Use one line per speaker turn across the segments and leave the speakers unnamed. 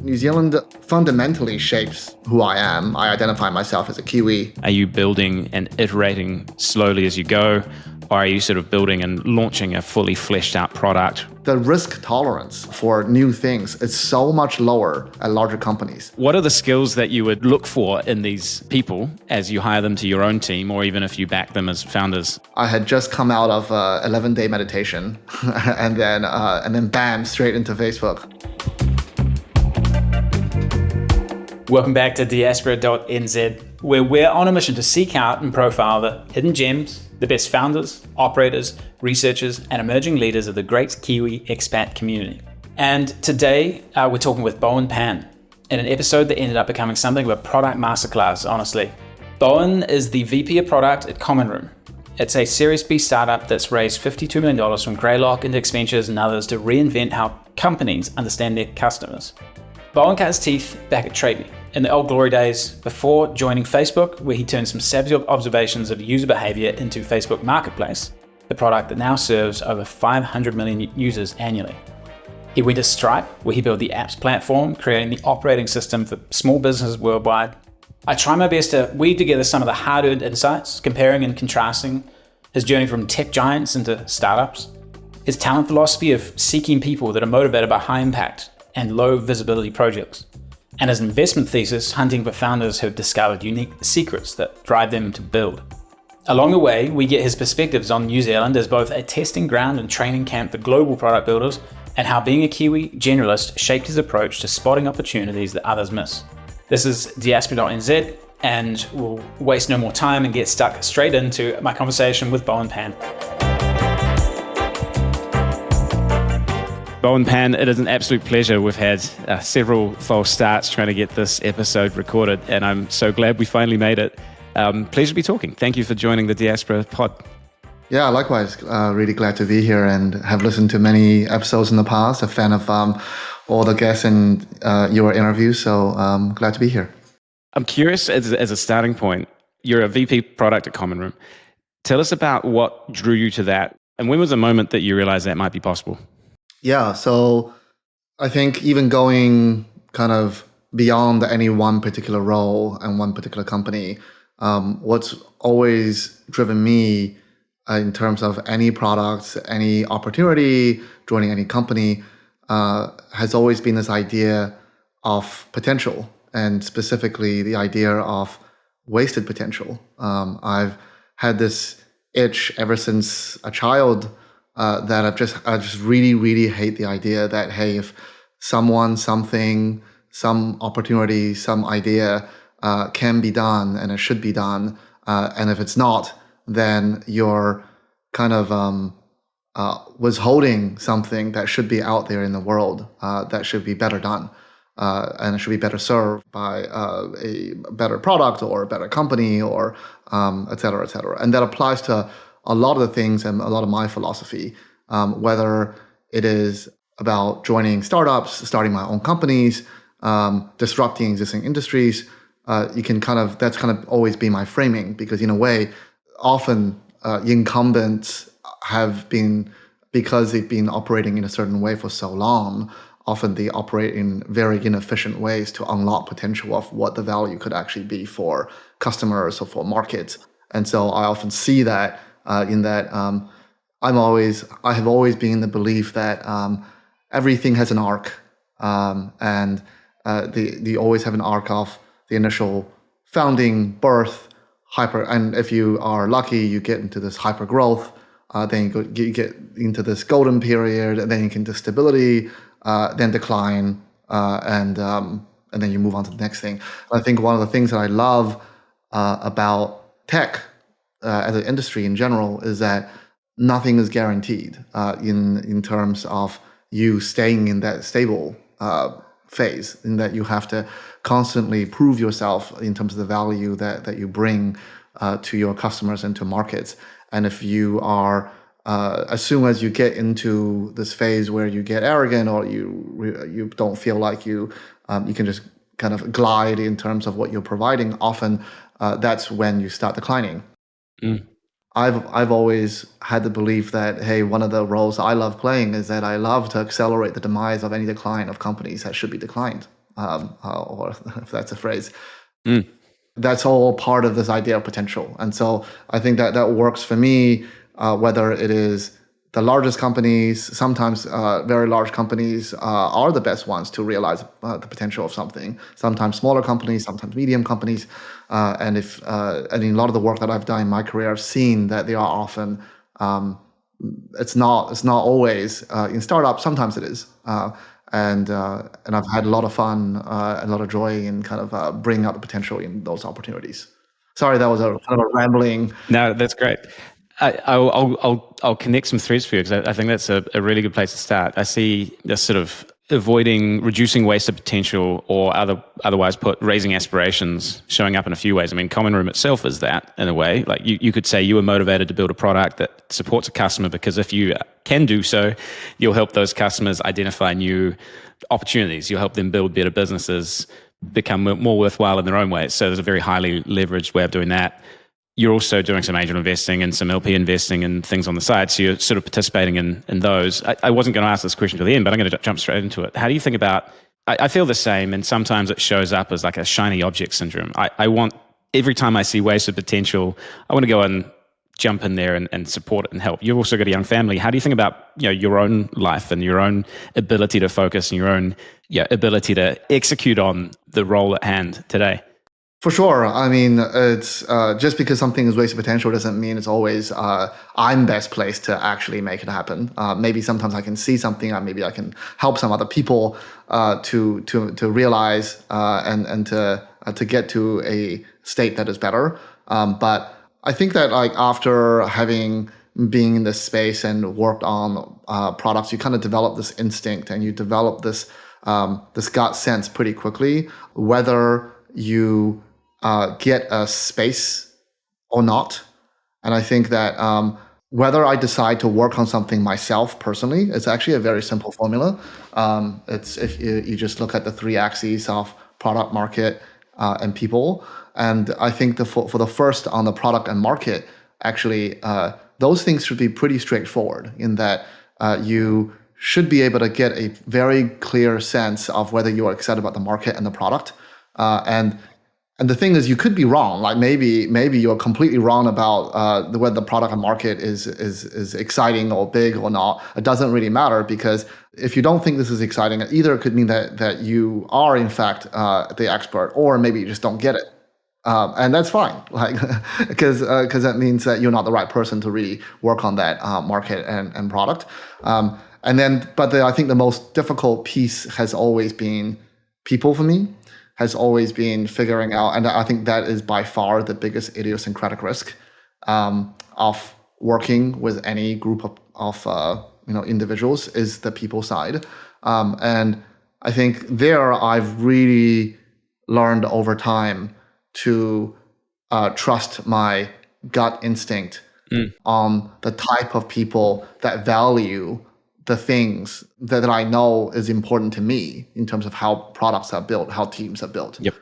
New Zealand fundamentally shapes who I am. I identify myself as a Kiwi.
Are you building and iterating slowly as you go? Or are you sort of building and launching a fully fleshed out product?
The risk tolerance for new things is so much lower at larger companies.
What are the skills that you would look for in these people as you hire them to your own team, or even if you back them as founders?
I had just come out of 11-day meditation and then bam, straight into Facebook.
Welcome back to diaspora.nz, where we're on a mission to seek out and profile the hidden gems, the best founders, operators, researchers, and emerging leaders of the great Kiwi expat community. And today, we're talking with Bowen Pan in an episode that ended up becoming something of a product masterclass, honestly. Bowen is the VP of Product at Common Room. It's a Series B startup that's raised $52 million from Greylock, Index Ventures, and others to reinvent how companies understand their customers. Bowen cut his teeth back at TradeMe in the old glory days before joining Facebook, where he turned some savage observations of user behavior into Facebook Marketplace, the product that now serves over 500 million users annually. He went to Stripe, where he built the apps platform, creating the operating system for small businesses worldwide. I try my best to weave together some of the hard-earned insights, comparing and contrasting his journey from tech giants into startups, his talent philosophy of seeking people that are motivated by high impact and low visibility projects, and his investment thesis hunting for founders who have discovered unique secrets that drive them to build. Along the way, we get his perspectives on New Zealand as both a testing ground and training camp for global product builders, and how being a Kiwi generalist shaped his approach to spotting opportunities that others miss. This is diaspora.nz, and we'll waste no more time and get stuck straight into my conversation with Bowen Pan.
Bowen Pan, it is an absolute pleasure. We've had several false starts trying to get this episode recorded, and I'm so glad we finally made it. Pleasure to be talking. Thank you for joining the Diaspora pod.
Yeah, likewise. Really glad to be here and have listened to many episodes in the past. A fan of all the guests in your interviews, so glad to be here.
I'm curious, as a starting point, you're a VP product at Common Room. Tell us about what drew you to that, and when was the moment that you realized that might be possible?
Yeah, so I think even going kind of beyond any one particular role and one particular company, what's always driven me in terms of any products, any opportunity, joining any company, has always been this idea of potential, and specifically the idea of wasted potential. I've had this itch ever since a child that I just really, really hate the idea that, hey, if someone, something, some opportunity, some idea can be done and it should be done, and if it's not, then you're kind of withholding something that should be out there in the world, that should be better done, and it should be better served by a better product or a better company, or et cetera, et cetera. And that applies to a lot of the things and a lot of my philosophy, whether it is about joining startups, starting my own companies, disrupting existing industries. That's kind of always been my framing, because in a way, often incumbents have been, because they've been operating in a certain way for so long, often they operate in very inefficient ways to unlock potential of what the value could actually be for customers or for markets. And so I often see that in that I have always been in the belief that everything has an arc, and they always have an arc of the initial founding, birth, and if you are lucky, you get into this hyper growth, then you get into this golden period, and then you get into stability, then decline, and then you move on to the next thing. I think one of the things that I love about tech as an industry in general is that nothing is guaranteed in terms of you staying in that stable phase, in that you have to constantly prove yourself in terms of the value that you bring to your customers and to markets. And if you are, as soon as you get into this phase where you get arrogant, or you don't feel like you can just kind of glide in terms of what you're providing, often that's when you start declining. Mm. I've always had the belief that, hey, one of the roles I love playing is that I love to accelerate the demise of any decline of companies that should be declined. or if that's a phrase. That's all part of this idea of potential. And so I think that works for me, whether it is the largest companies, sometimes very large companies are the best ones to realize the potential of something. Sometimes smaller companies, sometimes medium companies. And in a lot of the work that I've done in my career, I've seen that they are often, it's not always in startups, sometimes it is. And I've had a lot of fun, a lot of joy in kind of bringing out the potential in those opportunities. Sorry, that was a kind of a rambling.
No, that's great. I'll connect some threads for you because I think that's a really good place to start. I see this sort of reducing wasted potential, or otherwise put, raising aspirations, showing up in a few ways. I mean, Common Room itself is that in a way. Like you could say you were motivated to build a product that supports a customer because if you can do so, you'll help those customers identify new opportunities. You'll help them build better businesses, become more worthwhile in their own ways. So there's a very highly leveraged way of doing that. You're also doing some angel investing and some LP investing and things on the side. So you're sort of participating in those. I wasn't going to ask this question to the end, but I'm going to jump straight into it. How do you think about, I feel the same, and sometimes it shows up as like a shiny object syndrome. I want, every time I see wasted potential, I want to go and jump in there and support it and help. You've also got a young family. How do you think about your own life and your own ability to focus and your own ability to execute on the role at hand today?
For sure. I mean, it's just because something is wasted potential doesn't mean it's always I'm best placed to actually make it happen. Maybe sometimes I can see something, maybe I can help some other people to realize and to get to a state that is better. But I think that like after having been in this space and worked on products, you kind of develop this instinct and you develop this gut sense pretty quickly, whether you get a space or not. And I think that whether I decide to work on something myself personally, it's actually a very simple formula. It's if you just look at the three axes of product, market, and people. And I think for the first on the product and market, actually, those things should be pretty straightforward in that you should be able to get a very clear sense of whether you are excited about the market and the product. And the thing is, you could be wrong. Like maybe you're completely wrong about whether the product and market is exciting or big or not. It doesn't really matter, because if you don't think this is exciting, either it could mean that you are in fact the expert, or maybe you just don't get it, and that's fine. Like because that means that you're not the right person to really work on that market and product. But I think the most difficult piece has always been people for me. Has always been figuring out, and I think that is by far the biggest idiosyncratic risk of working with any group of individuals, is the people side. And I think there I've really learned over time to trust my gut instinct on the type of people that value the things that I know is important to me in terms of how products are built, how teams are built.
Yep.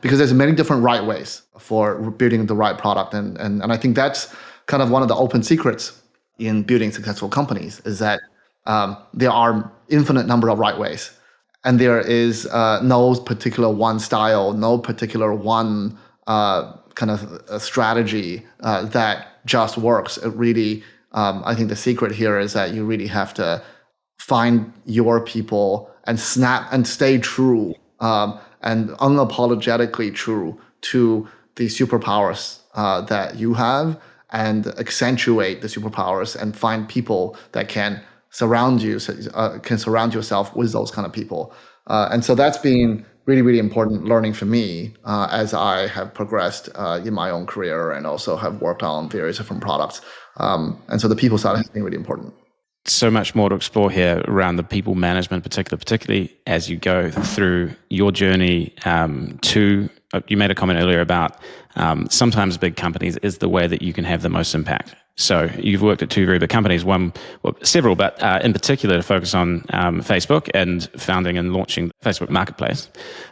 Because there's many different right ways for building the right product. And I think that's kind of one of the open secrets in building successful companies, is that there are infinite number of right ways. And there is no particular one style, no particular one kind of a strategy that just works. It really, I think the secret here is that you really have to find your people and stay true and unapologetically true to the superpowers that you have, and accentuate the superpowers and find people that can surround yourself with those kind of people. And so that's been really, really important learning for me as I have progressed in my own career and also have worked on various different products. And so the people side has been really important.
So much more to explore here around the people management, particularly as you go through your journey to, you made a comment earlier about sometimes big companies is the way that you can have the most impact. So you've worked at two very big companies, several, but in particular to focus on Facebook and founding and launching Facebook Marketplace.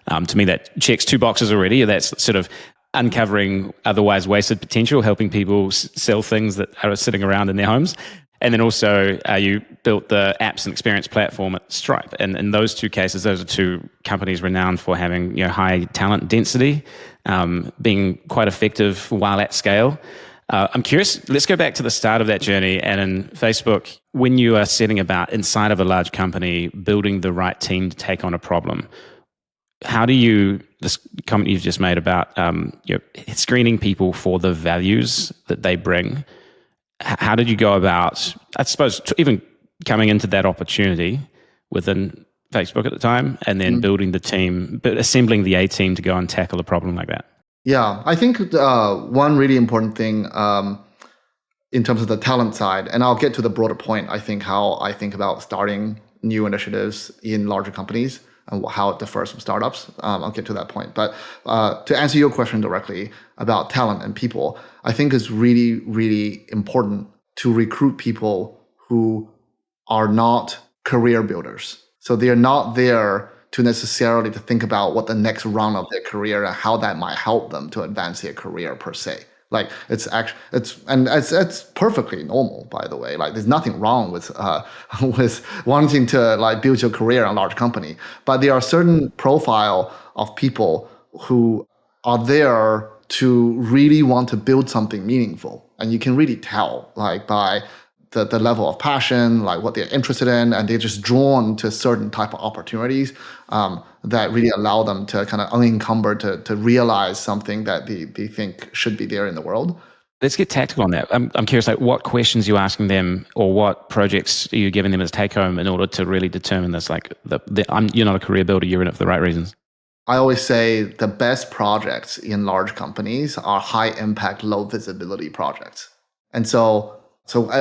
To me, that checks two boxes already. That's sort of uncovering otherwise wasted potential, helping people sell things that are sitting around in their homes. And then also you built the apps and experience platform at Stripe. And in those two cases, those are two companies renowned for having high talent density, being quite effective while at scale. I'm curious, let's go back to the start of that journey. And in Facebook, when you are setting about inside of a large company, building the right team to take on a problem, how do you, this comment you've just made about screening people for the values that they bring, how did you go about, I suppose, even coming into that opportunity within Facebook at the time, and then building the team, but assembling the A team to go and tackle a problem like that?
Yeah, I think one really important thing in terms of the talent side, and I'll get to the broader point, I think how I think about starting new initiatives in larger companies and how it differs from startups. I'll get to that point. But to answer your question directly about talent and people, I think it's really, really important to recruit people who are not career builders. So they're not there to necessarily to think about what the next round of their career and how that might help them to advance their career per se. Like it's perfectly normal, by the way. Like there's nothing wrong with wanting to like build your career in a large company. But there are certain profile of people who are there to really want to build something meaningful, and you can really tell like by the level of passion, like what they're interested in, and they're just drawn to certain type of opportunities that really allow them to kind of unencumbered to realize something that they think should be there in the world.
Let's get tactical on that. I'm curious, like what questions you're asking them, or what projects are you giving them as take home in order to really determine this? Like you're not a career builder, you're in it for the right reasons.
I always say the best projects in large companies are high impact, low visibility projects. And so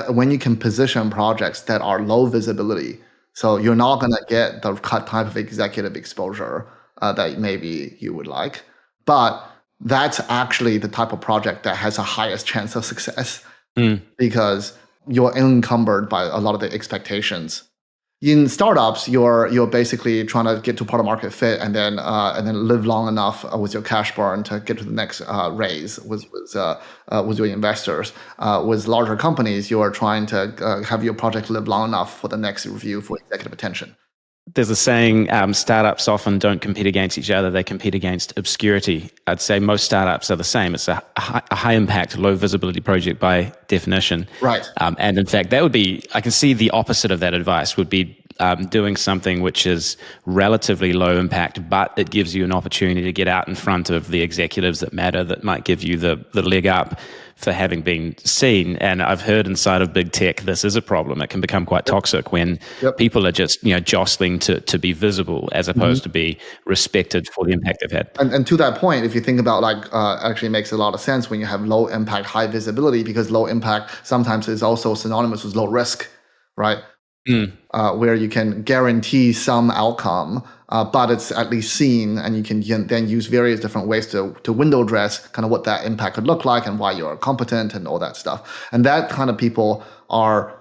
when you can position projects that are low visibility, so you're not going to get the type of executive exposure that maybe you would like, but that's actually the type of project that has the highest chance of success because you're encumbered by a lot of the expectations. In startups, you're basically trying to get to product market fit and then live long enough with your cash burn to get to the next raise with your investors. With larger companies, you are trying to have your project live long enough for the next review for executive attention.
There's a saying, startups often don't compete against each other, they compete against obscurity. I'd say most startups are the same. It's a high impact, low visibility project by definition.
Right.
And in fact, I can see the opposite of that advice would be doing something which is relatively low impact, but it gives you an opportunity to get out in front of the executives that matter, that might give you the leg up for having been seen. And I've heard inside of big tech, this is a problem. It can become quite toxic when people are just jostling to be visible as opposed to be respected for the impact they've had.
And to that point, if you think about actually makes a lot of sense when you have low impact, high visibility, because low impact sometimes is also synonymous with low risk, right? Where you can guarantee some outcome, but it's at least seen, and you can then use various different ways to window dress kind of what that impact could look like and why you're competent and all that stuff. And that kind of people are,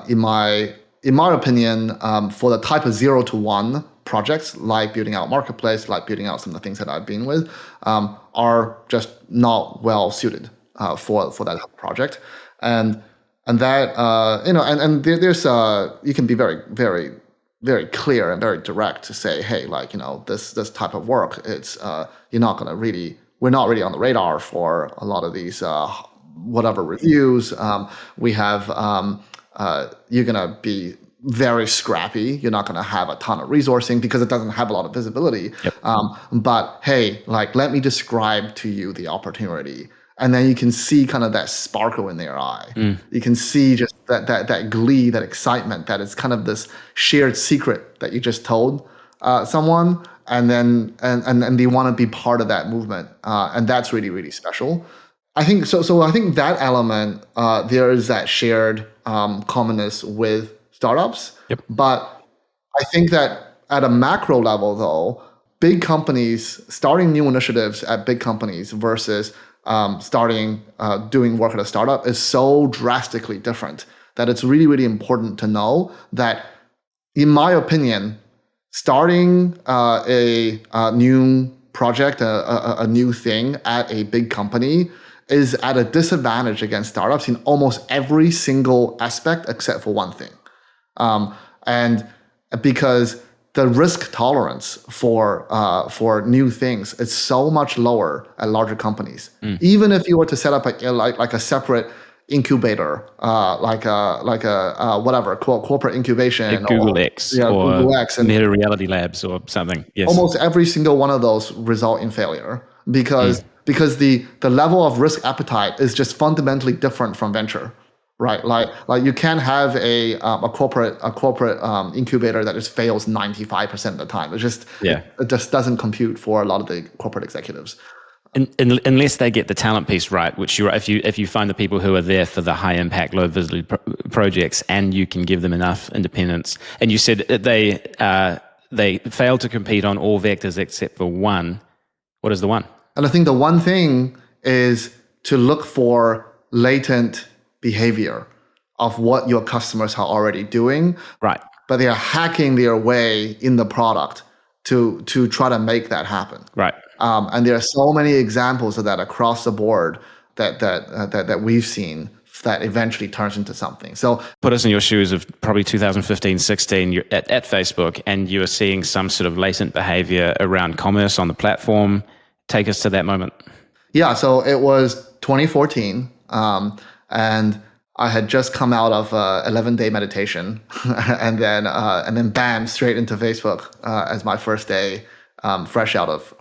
in my opinion, for the type of 0 to 1 projects, like building out marketplace, like building out some of the things that I've been with, are just not well suited for that project. And that there's you can be very, very, very clear and very direct to say, hey, this type of work, it's we're not really on the radar for a lot of these whatever reviews. We have you're gonna be very scrappy. You're not gonna have a ton of resourcing because it doesn't have a lot of visibility. But hey, let me describe to you the opportunity. And then you can see kind of that sparkle in their eye. You can see just that glee, that excitement, that it's kind of this shared secret that you just told someone, and then and they want to be part of that movement, and that's really, really special. I think so. So I think that element there is that shared commonness with startups. But I think that at a macro level, though, big companies starting new initiatives at big companies versus starting doing work at a startup is so drastically different that it's really, really important to know that, in my opinion, starting a new project, a new thing at a big company is at a disadvantage against startups in almost every single aspect except for one thing. And because the risk tolerance for new things is so much lower at larger companies. Even if you were to set up a separate incubator, like a whatever corporate incubation,
Like Google X or
Google X, and
Meta Reality Labs or something. Yes.
almost every single one of those result in failure because the level of risk appetite is just fundamentally different from venture. Right, like you can't have a corporate incubator that just fails 95% of the time. It just doesn't compute for a lot of the corporate executives.
Unless they get the talent piece right, which if you find the people who are there for the high impact, low visibility projects, and you can give them enough independence. And you said they failed to compete on all vectors except for one. What is the one?
And I think the one thing is to look for latent behavior of what your customers are already doing,
right?
But they are hacking their way in the product to try to make that happen,
right?
And there are so many examples of that across the board that we've seen that eventually turns into something. So
put us in your shoes of probably 2015, 16, you're at Facebook, and you are seeing some sort of latent behavior around commerce on the platform. Take us to that moment.
Yeah, so it was 2014. And I had just come out of 11-day meditation, and then bam, straight into Facebook as my first day, fresh out of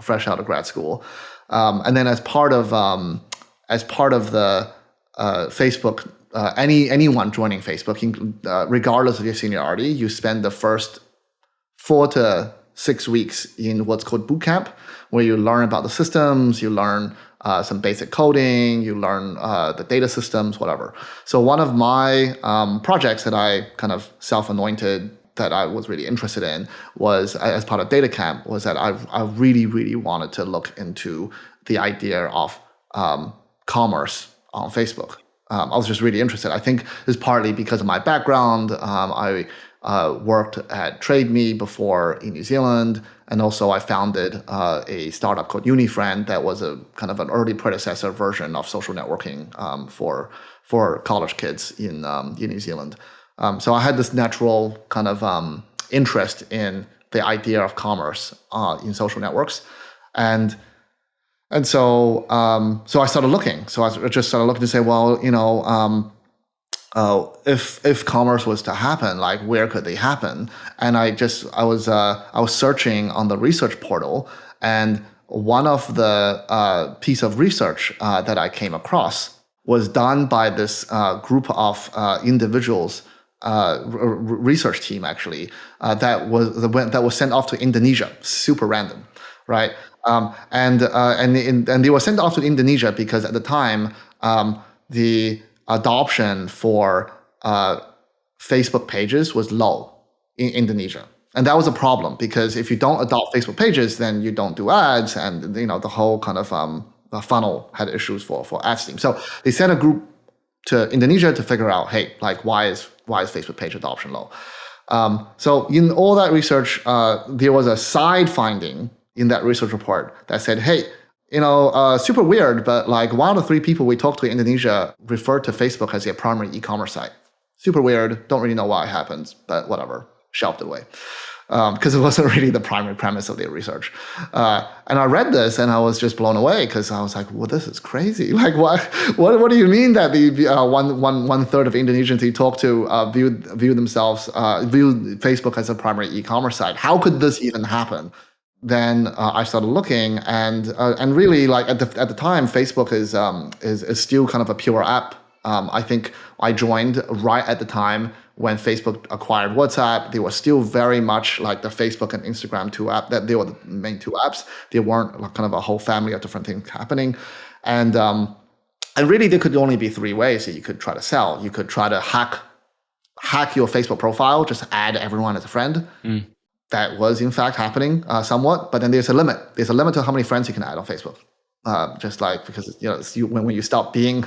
grad school, and then as part of the Facebook, anyone joining Facebook, regardless of your seniority, you spend the first 4 to 6 weeks in what's called boot camp, where you learn about the systems, you learn some basic coding, you learn the data systems, whatever. So one of my projects that I kind of self-anointed that I was really interested in was, as part of data camp, was that I really, really wanted to look into the idea of commerce on Facebook. I was just really interested. I think it's partly because of my background. I worked at TradeMe before in New Zealand, and also I founded a startup called UniFriend that was a kind of an early predecessor version of social networking for college kids in New Zealand. So I had this natural kind of interest in the idea of commerce in social networks, and so I started looking. So I just started looking to say, well, if commerce was to happen, like where could they happen? And I was searching on the research portal, and one of the piece of research that I came across was done by this group of individuals, research team actually, that was sent off to Indonesia, super random, right? And they were sent off to Indonesia because at the time the adoption for Facebook pages was low in Indonesia. And that was a problem because if you don't adopt Facebook pages, then you don't do ads, and the whole kind of the funnel had issues for ads team. So they sent a group to Indonesia to figure out, hey, like why is Facebook page adoption low? So in all that research, there was a side finding in that research report that said, hey, super weird, but like 1 out of 3 people we talked to in Indonesia referred to Facebook as their primary e-commerce site. Super weird. Don't really know why it happens, but whatever. Shelved it away. Because it wasn't really the primary premise of their research. And I read this and I was just blown away because I was like, well, this is crazy. Like, what do you mean that the one third of Indonesians you talk to view Facebook as a primary e-commerce site? How could this even happen? Then I started looking, and really, like at the time, Facebook is still kind of a pure app. I think I joined right at the time when Facebook acquired WhatsApp. They were still very much like the Facebook and Instagram two app. That they were the main two apps. There weren't like kind of a whole family of different things happening, and really there could only be 3 ways that you could try to sell. You could try to hack your Facebook profile, just add everyone as a friend. That was in fact happening somewhat, but then there's a limit. There's a limit to how many friends you can add on Facebook. Just like because when you stop being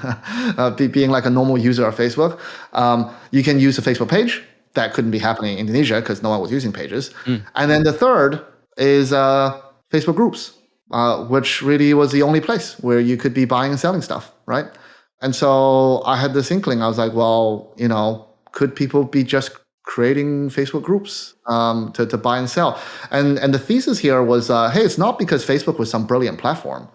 being like a normal user of Facebook, you can use a Facebook page. That couldn't be happening in Indonesia because no one was using pages. And then the third is Facebook groups. which really was the only place where you could be buying and selling stuff, right? And so I had this inkling. I was like, well, could people be just creating Facebook groups to buy and sell? And the thesis here was, hey, it's not because Facebook was some brilliant platform.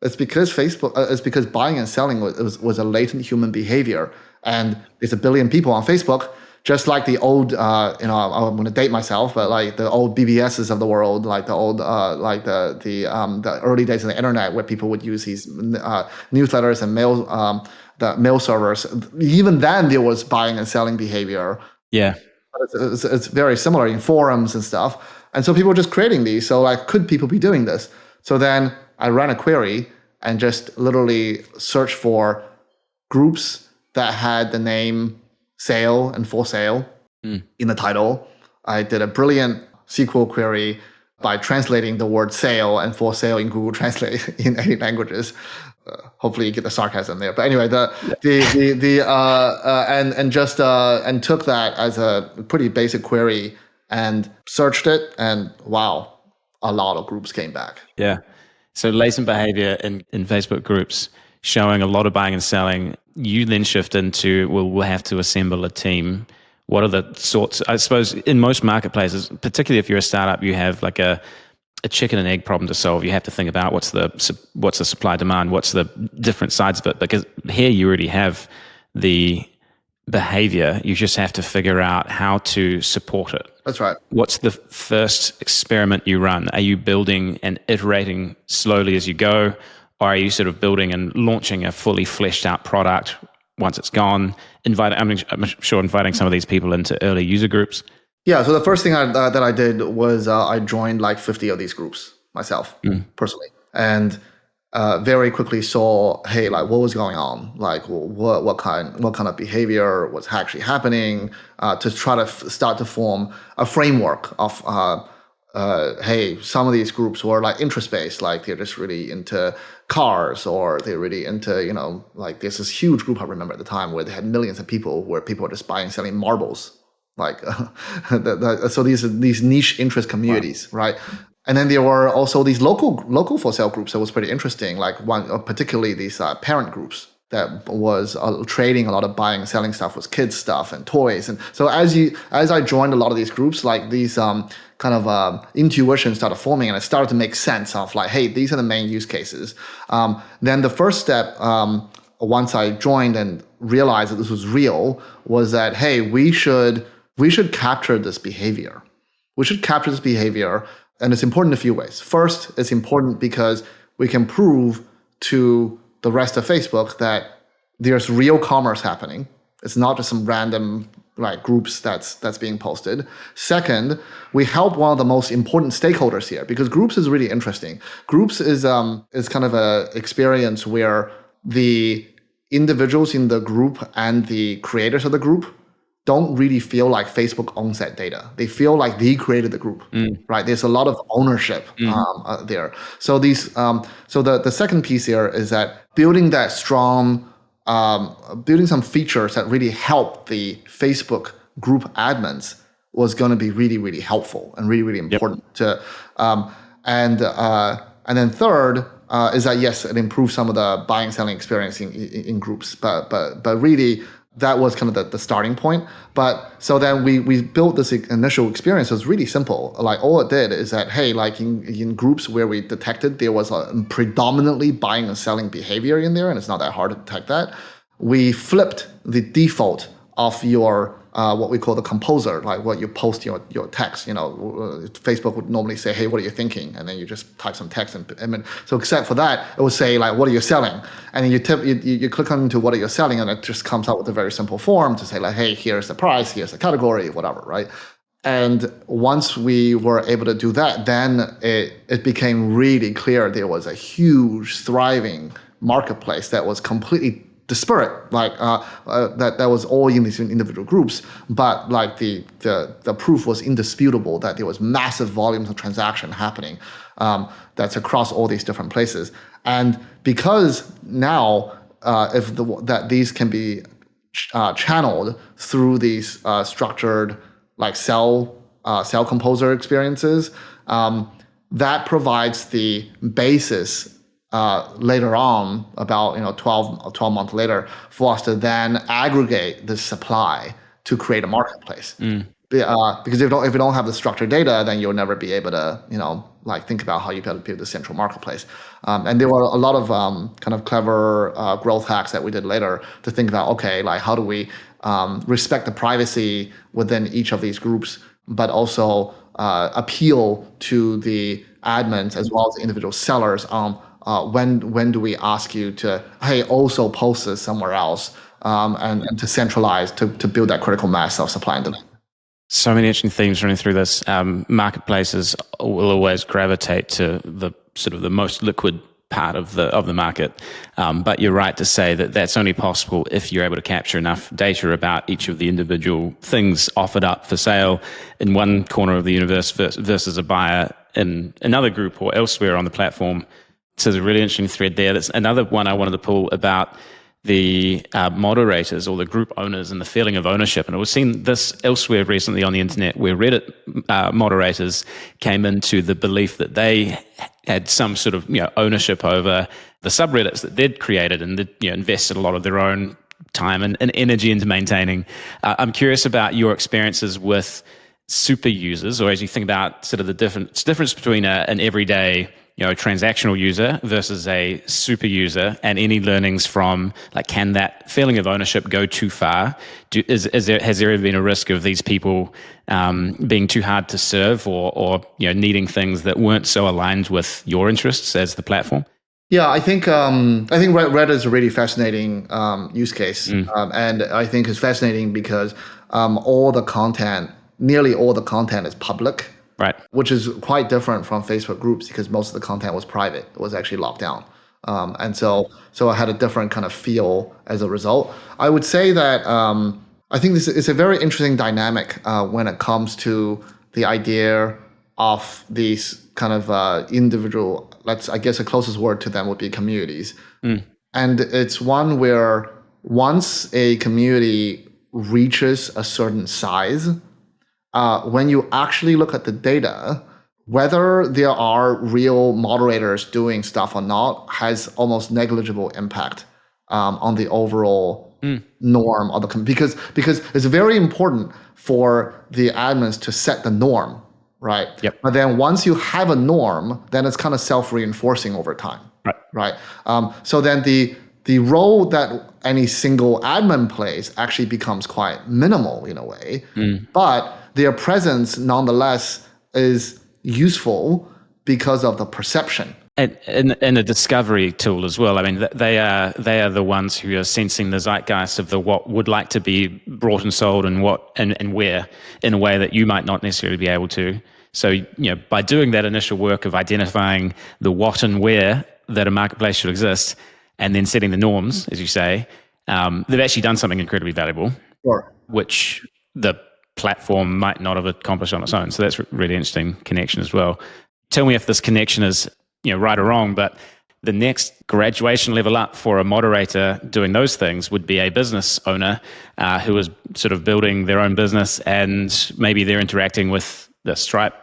It's because it's because buying and selling was a latent human behavior, and there's a billion people on Facebook. Just like the old, I'm going to date myself, but like the old BBSs of the world, like the old, like the early days of the internet, where people would use these newsletters and the mail servers. Even then, there was buying and selling behavior.
Yeah.
It's very similar in forums and stuff. And so people were just creating these. So like, could people be doing this? So then I ran a query and just literally searched for groups that had the name sale and for sale in the title. I did a brilliant SQL query by translating the word sale and for sale in Google Translate in 80 languages. Hopefully you get the sarcasm there. But anyway, and took that as a pretty basic query and searched it, and wow, a lot of groups came back.
Yeah. So latent behavior in Facebook groups showing a lot of buying and selling. You then shift into, well, we'll have to assemble a team. What are the sorts? I suppose in most marketplaces, particularly if you're a startup, you have like a chicken and egg problem to solve. You have to think about what's the supply demand, what's the different sides of it. Because here you already have the behavior. You just have to figure out how to support it.
That's right.
What's the first experiment you run? Are you building and iterating slowly as you go? Or are you sort of building and launching a fully fleshed out product once it's gone? I'm sure inviting some of these people into early user groups.
Yeah. So the first thing that I did was I joined like 50 of these groups myself personally, and very quickly saw, hey, like what was going on, like what kind of behavior was actually happening, to try to start to form a framework of. Hey, some of these groups were like interest-based, like they're just really into cars, or they're really into, like there's this huge group I remember at the time where they had millions of people, where people were just buying and selling marbles. Like, so these niche interest communities, wow. Right? And then there were also these local for sale groups that was pretty interesting, like one, particularly these parent groups that was trading a lot of buying and selling stuff, was kids stuff and toys. And so as I joined a lot of these groups, like these kind of intuition started forming, and it started to make sense of like, hey, these are the main use cases. Then the first step, once I joined and realized that this was real, was that, hey, we should capture this behavior. We should capture this behavior, and it's important in a few ways. First, it's important because we can prove to the rest of Facebook that there's real commerce happening. It's not just some random like groups that's being posted. Second, we help one of the most important stakeholders here, because groups is really interesting. Groups is kind of a experience where the individuals in the group and the creators of the group don't really feel like Facebook owns that data. They feel like they created the group, right? There's a lot of ownership there. So the second piece here is that building that strong, building some features that really help the Facebook group admins was going to be really, really helpful and really, really important. And then third is that, yes, it improves some of the buying and selling experience in groups, but really, that was kind of the starting point. But so then we built this initial experience. It was really simple. Like all it did is that, hey, like in groups where we detected there was a predominantly buying and selling behavior in there, and it's not that hard to detect that, we flipped the default of your what we call the composer, like what you post your text. Facebook would normally say, hey, what are you thinking? And then you just type some text. So except for that, it would say, like, what are you selling? And then you click onto what are you selling, and it just comes out with a very simple form to say, like, hey, here's the price, here's the category, whatever, right? And once we were able to do that, then it became really clear there was a huge, thriving marketplace that was completely disparate, like that was all in these individual groups, but like the proof was indisputable that there was massive volumes of transaction happening that's across all these different places. And because now that these can be channeled through these structured like cell composer experiences, that provides the basis later on, about 12 months later, for us to then aggregate the supply to create a marketplace. Because if you don't have the structured data, then you'll never be able to think about how you build the central marketplace. And there were a lot of kind of clever growth hacks that we did later to think about, okay, like how do we respect the privacy within each of these groups, but also appeal to the admins as well as the individual sellers on when do we ask you to, hey, also post this somewhere else, and to centralize to build that critical mass of supply and demand.
So many interesting themes running through this. Marketplaces will always gravitate to the sort of the most liquid part of the market, but you're right to say that that's only possible if you're able to capture enough data about each of the individual things offered up for sale in one corner of the universe versus a buyer in another group or elsewhere on the platform. So there's a really interesting thread there. That's another one I wanted to pull about the moderators or the group owners and the feeling of ownership. And we've seen this elsewhere recently on the internet, where Reddit moderators came into the belief that they had some sort of ownership over the subreddits that they'd created, and that invested a lot of their own time and energy into maintaining. I'm curious about your experiences with super users, or as you think about sort of the difference between an everyday transactional user versus a super user, and any learnings from, like, can that feeling of ownership go too far? Has there ever been a risk of these people being too hard to serve, or needing things that weren't so aligned with your interests as the platform?
Yeah, I think Reddit is a really fascinating use case, and I think it's fascinating because nearly all the content is public.
Right.
Which is quite different from Facebook groups, because most of the content was private. It was actually locked down. And so I had a different kind of feel as a result. I would say that I think this is a very interesting dynamic when it comes to the idea of these kind of individual, I guess the closest word to them would be communities. And it's one where once a community reaches a certain size, when you actually look at the data, whether there are real moderators doing stuff or not has almost negligible impact on the overall norm of the because it's very important for the admins to set the norm, right?
Yep.
But then once you have a norm, then it's kind of self-reinforcing over time, right? So then the role that any single admin plays actually becomes quite minimal in a way, but their presence nonetheless is useful because of the perception.
And a discovery tool as well. I mean, they are the ones who are sensing the zeitgeist of what would like to be brought and sold, and what and where, in a way that you might not necessarily be able to. So by doing that initial work of identifying the what and where that a marketplace should exist, and then setting the norms, as you say, they've actually done something incredibly valuable, which the platform might not have accomplished on its own. So that's a really interesting connection as well. Tell me if this connection is right or wrong, but the next graduation level up for a moderator doing those things would be a business owner who is sort of building their own business, and maybe they're interacting with the Stripe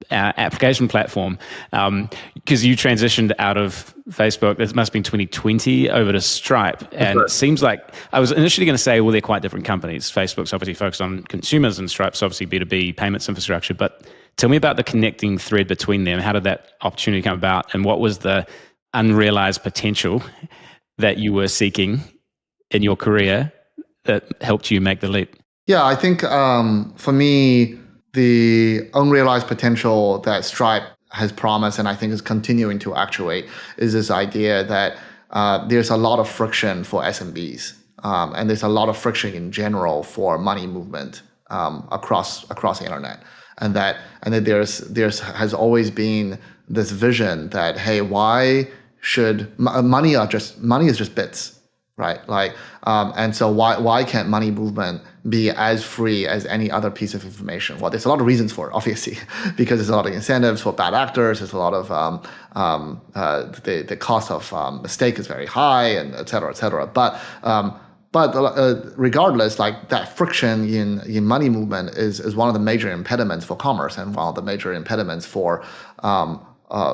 application platform, because you transitioned out of Facebook, this must have been 2020, over to Stripe. And it seems like, I was initially going to say, well, they're quite different companies. Facebook's obviously focused on consumers, and Stripe's obviously B2B payments infrastructure. But tell me about the connecting thread between them. How did that opportunity come about? And what was the unrealized potential that you were seeking in your career that helped you make the leap?
Yeah, I think for me, the unrealized potential that Stripe has promised, and I think is continuing to actuate, is this idea that there's a lot of friction for SMBs, and there's a lot of friction in general for money movement across the internet, and that there's has always been this vision that, hey, why should money is just bits, right? Like, and so why can't money movement be as free as any other piece of information? Well, there's a lot of reasons for it, obviously, because there's a lot of incentives for bad actors. There's a lot of the cost of mistake is very high, and et cetera, et cetera. But regardless, like, that friction in money movement is one of the major impediments for commerce, and one of the major impediments for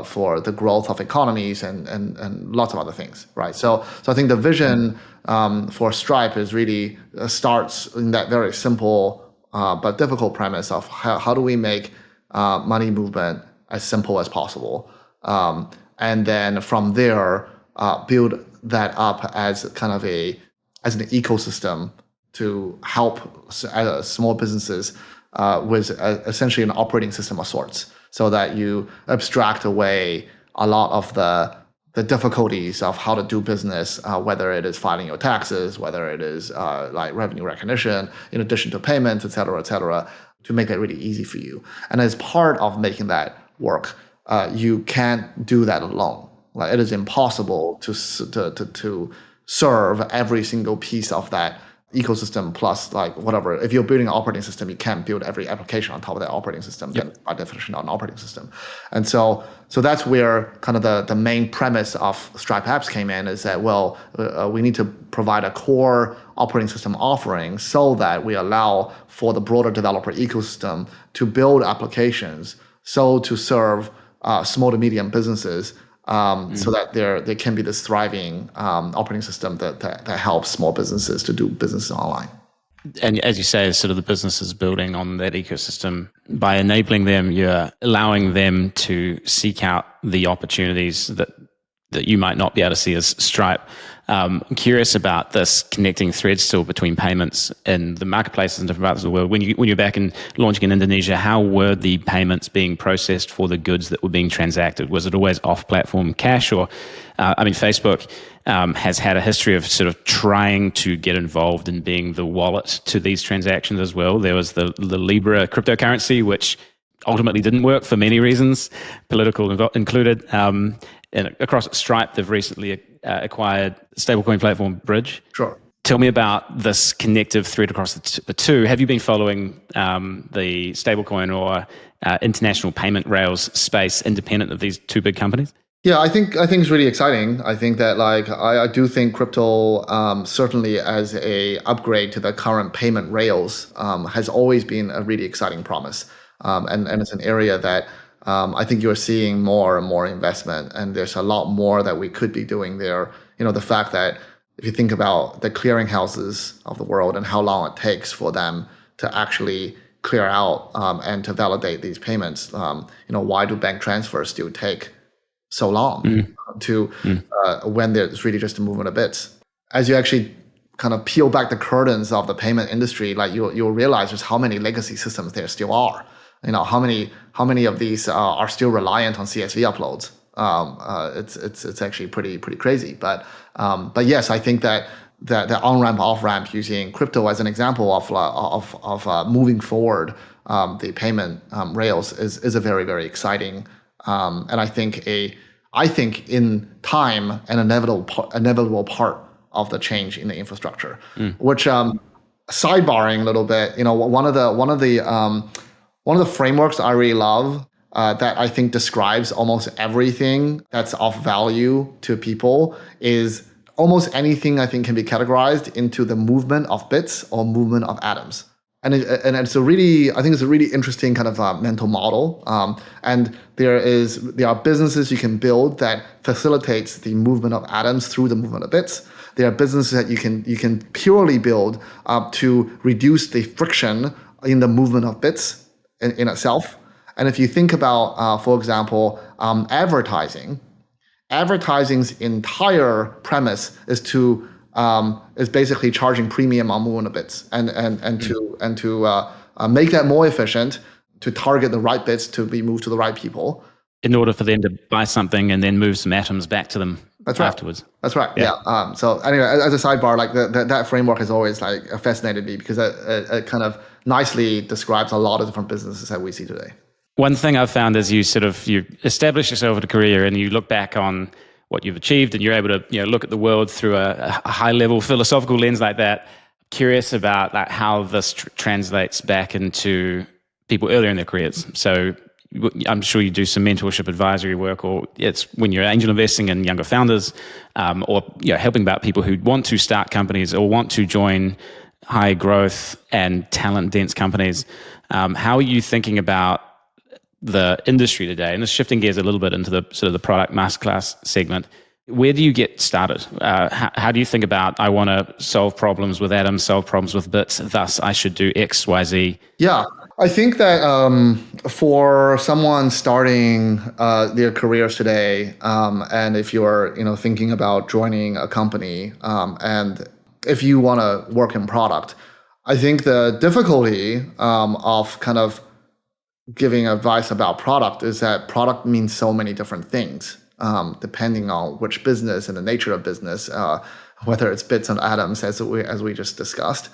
for the growth of economies and lots of other things, right? So I think the vision for Stripe is really starts in that very simple but difficult premise of how do we make money movement as simple as possible, and then from there build that up as kind of as an ecosystem to help small businesses with essentially an operating system of sorts, so that you abstract away a lot of the difficulties of how to do business, whether it is filing your taxes, whether it is like revenue recognition, in addition to payments, et cetera, to make that really easy for you. And as part of making that work, you can't do that alone. Like, it is impossible to serve every single piece of that ecosystem plus like whatever. If you're building an operating system, you can't build every application on top of that operating system. Yep. That's by definition not an operating system. And so that's where kind of the main premise of Stripe Apps came in, is that, well, we need to provide a core operating system offering so that we allow for the broader developer ecosystem to build applications so to serve small to medium businesses, so that there can be this thriving operating system that helps small businesses to do business online.
And as you say, sort of the business is building on that ecosystem. By enabling them, you're allowing them to seek out the opportunities that you might not be able to see as Stripe. I'm curious about this connecting thread still between payments and the marketplaces in different parts of the world. When you're back and launching in Indonesia, how were the payments being processed for the goods that were being transacted? Was it always off-platform cash, or Facebook has had a history of sort of trying to get involved in being the wallet to these transactions as well. There was the Libra cryptocurrency, which ultimately didn't work for many reasons, political included. And across Stripe, they've recently acquired stablecoin platform Bridge.
Sure.
Tell me about this connective thread across the two. Have you been following the stablecoin or international payment rails space independent of these two big companies?
Yeah, I think it's really exciting. I think that I do think crypto certainly as a upgrade to the current payment rails has always been a really exciting promise, and it's an area that I think you're seeing more and more investment, and there's a lot more that we could be doing there. The fact that if you think about the clearinghouses of the world and how long it takes for them to actually clear out and to validate these payments, why do bank transfers still take so long when there's really just a movement of bits? As you actually kind of peel back the curtains of the payment industry, like you'll realize just how many legacy systems there still are. How many of these are still reliant on CSV uploads? It's actually pretty crazy. But yes, I think that the on-ramp, off-ramp using crypto as an example of moving forward the payment rails is a very, very exciting and I think in time an inevitable part of the change in the infrastructure. Which sidebarring a little bit, one of the frameworks I really love that I think describes almost everything that's of value to people is almost anything I think can be categorized into the movement of bits or movement of atoms. And it's a really interesting kind of mental model. And there are businesses you can build that facilitates the movement of atoms through the movement of bits. There are businesses that you can purely build to reduce the friction in the movement of bits in itself. And if you think about, for example, advertising's entire premise is basically charging premium on movement of bits and to make that more efficient, to target the right bits to be moved to the right people,
in order for them to buy something and then move some atoms back to them.
That's right.
Afterwards.
That's right. Yeah. So anyway, as a sidebar, like that framework has always fascinated me because it kind of nicely describes a lot of different businesses that we see today.
One thing I've found is you establish yourself in a career and you look back on what you've achieved and you're able to look at the world through a high level philosophical lens like that. Curious about how this translates back into people earlier in their careers. So I'm sure you do some mentorship advisory work, or it's when you're angel investing in younger founders, or helping about people who want to start companies or want to join high growth and talent dense companies. How are you thinking about the industry today, and this shifting gears a little bit into the sort of the product masterclass segment, where do you get started? How do you think about, I want to solve problems with atoms, solve problems with bits, thus I should do X, Y, Z?
Yeah, I think that for someone starting their careers today, and if you're thinking about joining a company, and if you want to work in product, I think the difficulty of kind of giving advice about product is that product means so many different things, depending on which business and the nature of business, whether it's bits and atoms, as we just discussed.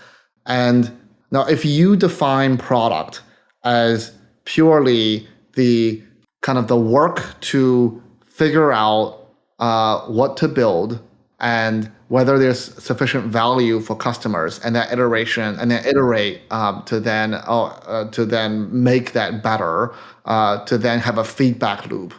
And now, if you define product as purely the kind of the work to figure out what to build and whether there's sufficient value for customers, and that iteration, and then iterate to then make that better, to then have a feedback loop.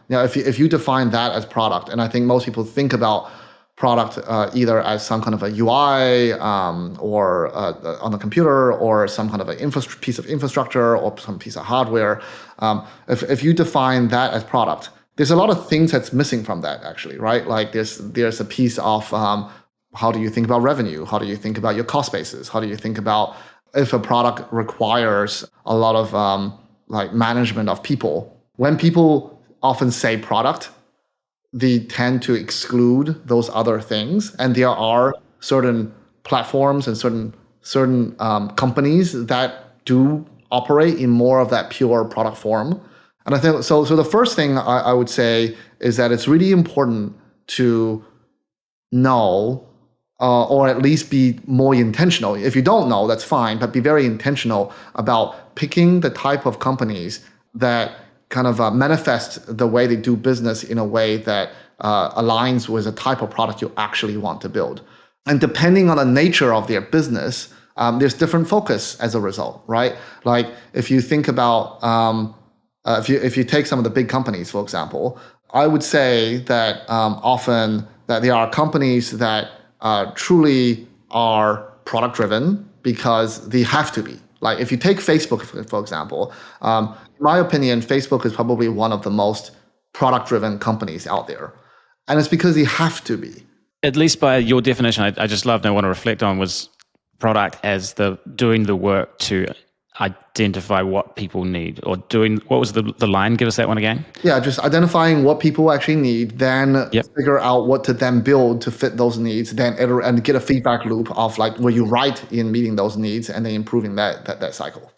If you define that as product, and I think most people think about product either as some kind of a UI or on the computer, or some kind of a piece of infrastructure, or some piece of hardware. If you define that as product, there's a lot of things that's missing from that, actually, right? Like there's a piece of how do you think about revenue? How do you think about your cost basis? How do you think about if a product requires a lot of like management of people? When people often say product, they tend to exclude those other things, and there are certain platforms and certain companies that do operate in more of that pure product form. And I think so. So the first thing I would say is that it's really important to know, or at least be more intentional. If you don't know, that's fine, but be very intentional about picking the type of companies that kind of manifest the way they do business in a way that aligns with the type of product you actually want to build. And depending on the nature of their business, there's different focus as a result, right? Like if you think about if you take some of the big companies, for example, I would say that often that there are companies that truly are product driven because they have to be. Like if you take Facebook, for example, in my opinion, Facebook is probably one of the most product driven companies out there. And it's because they have to be.
At least by your definition, I just loved and I want to reflect on was product as the doing the work to identify what people need, or doing, what was the line? Give us that one again.
Yeah, just identifying what people actually need, then figure out what to then build to fit those needs, then and get a feedback loop of like where you right in meeting those needs and then improving that cycle.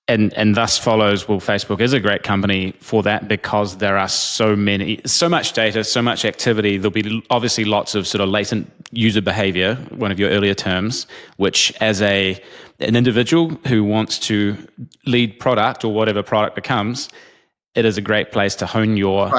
And thus follows, well, Facebook is a great company for that because there are so much data, so much activity. There'll be obviously lots of sort of latent user behavior, one of your earlier terms, which as an individual who wants to lead product or whatever product becomes, it is a great place to hone your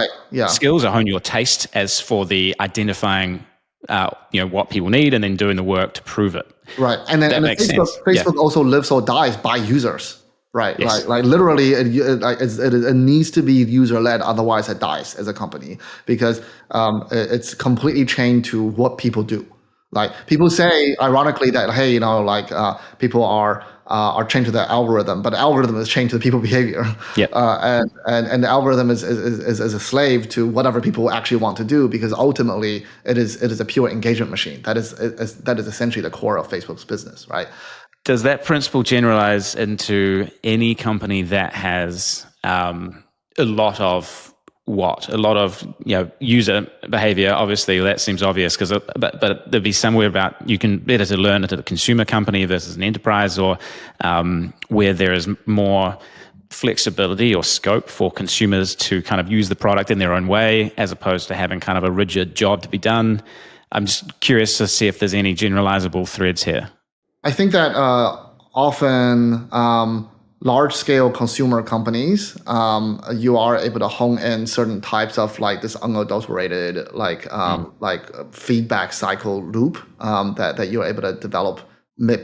skills or hone your taste as for the identifying what people need and then doing the work to prove it.
Right. And then Facebook also lives or dies by users. Right, yes. Like literally, it needs to be user-led. Otherwise, it dies as a company because it's completely chained to what people do. Like people say, ironically, that hey, people are chained to the algorithm, but the algorithm is chained to the people behavior.
Yep.
And the algorithm is a slave to whatever people actually want to do because ultimately it is a pure engagement machine. That is essentially the core of Facebook's business, right?
Does that principle generalize into any company that has a lot of user behavior? Obviously, that seems obvious but there'd be somewhere about you can better to learn at a consumer company versus an enterprise, or where there is more flexibility or scope for consumers to kind of use the product in their own way, as opposed to having kind of a rigid job to be done. I'm just curious to see if there's any generalizable threads here.
I think that often large-scale consumer companies, you are able to hone in certain types of like this unadulterated like feedback cycle loop that you're able to develop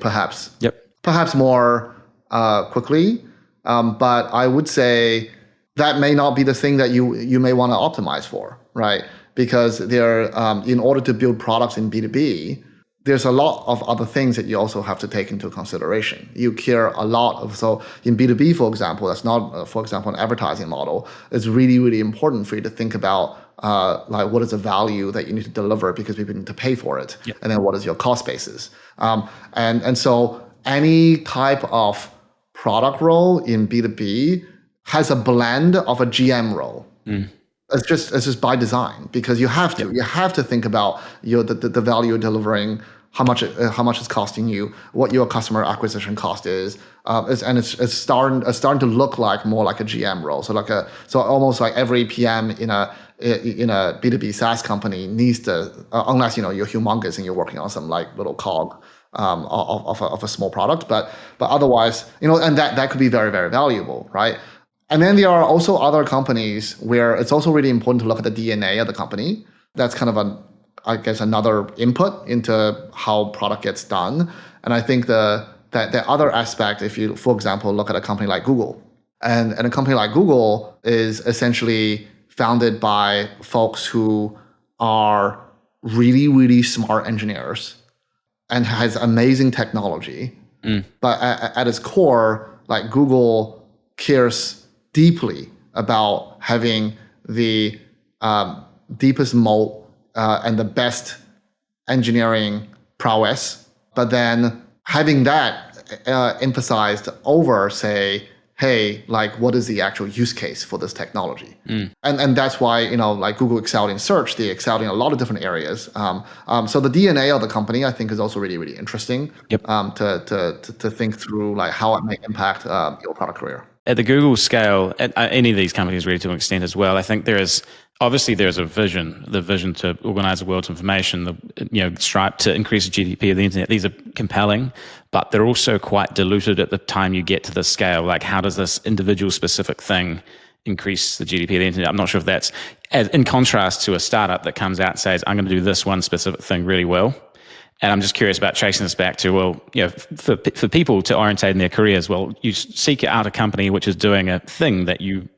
perhaps more quickly. But I would say that may not be the thing that you may want to optimize for, right? Because in order to build products in B2B, there's a lot of other things that you also have to take into consideration. You care a lot of, so in B2B, for example, that's not, for example, an advertising model. It's really, really important for you to think about like what is the value that you need to deliver because people need to pay for it.
Yep.
And then what is your cost basis? And so any type of product role in B2B has a blend of a GM role. It's just by design, because you have to think about the value you're delivering, how much it's costing you, what your customer acquisition cost is, and it's starting to look like more like a GM role. So almost like every PM in a B2B SaaS company needs to, unless you're humongous and you're working on some like little cog of a small product, but otherwise, and that could be very, very valuable, right? And then there are also other companies where it's also really important to look at the DNA of the company. That's kind of another input into how product gets done. And I think the other aspect, if you, for example, look at a company like Google, and a company like Google is essentially founded by folks who are really, really smart engineers and has amazing technology. But at its core, like Google cares deeply about having the deepest moat and the best engineering prowess, but then having that emphasized over, say, hey, like what is the actual use case for this technology? And that's why, like Google excelled in search, they excelled in a lot of different areas. So the DNA of the company, I think, is also really, really interesting.
Yep.
To think through like how it may impact your product career.
At the Google scale, at any of these companies really to an extent as well, I think there's a vision, the vision to organize the world's information, Stripe to increase the GDP of the internet. These are compelling, but they're also quite diluted at the time you get to the scale. Like, how does this individual specific thing increase the GDP of the internet? I'm not sure if that's in contrast to a startup that comes out and says, I'm going to do this one specific thing really well. And I'm just curious about tracing this back to, for people to orientate in their careers, you seek out a company which is doing a thing that you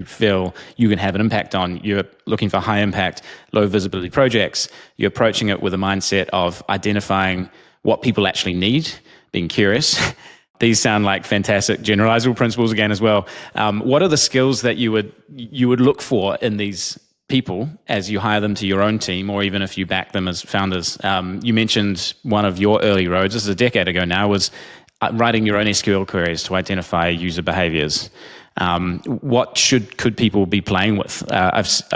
feel you can have an impact on. You're looking for high impact, low visibility projects. You're approaching it with a mindset of identifying what people actually need, being curious. These sound like fantastic generalizable principles again as well. What are the skills that you would look for in these people as you hire them to your own team, or even if you back them as founders? You mentioned one of your early roads, this is a decade ago now, was writing your own SQL queries to identify user behaviors. What could people be playing with?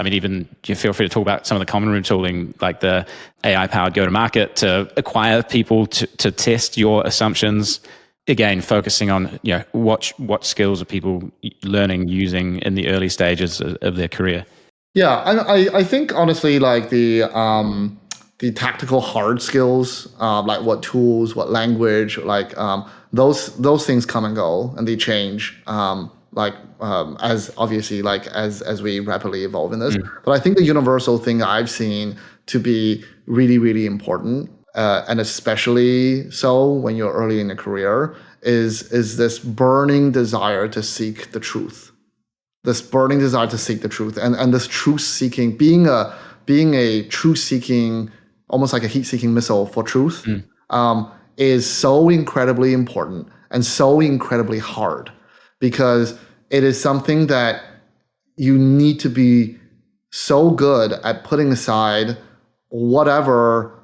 Even you feel free to talk about some of the common room tooling, like the AI-powered go-to-market to acquire people to test your assumptions. Again, focusing on what skills are people learning using in the early stages of their career.
Yeah, I think honestly, like the tactical hard skills, like what tools, what language, like those things come and go and they change. As obviously like as we rapidly evolve in this. But I think the universal thing I've seen to be really, really important, and especially so when you're early in a career, is this burning desire to seek the truth. This burning desire to seek the truth, and this truth seeking, being a truth seeking, almost like a heat seeking missile for truth, is so incredibly important and so incredibly hard, because it is something that you need to be so good at putting aside whatever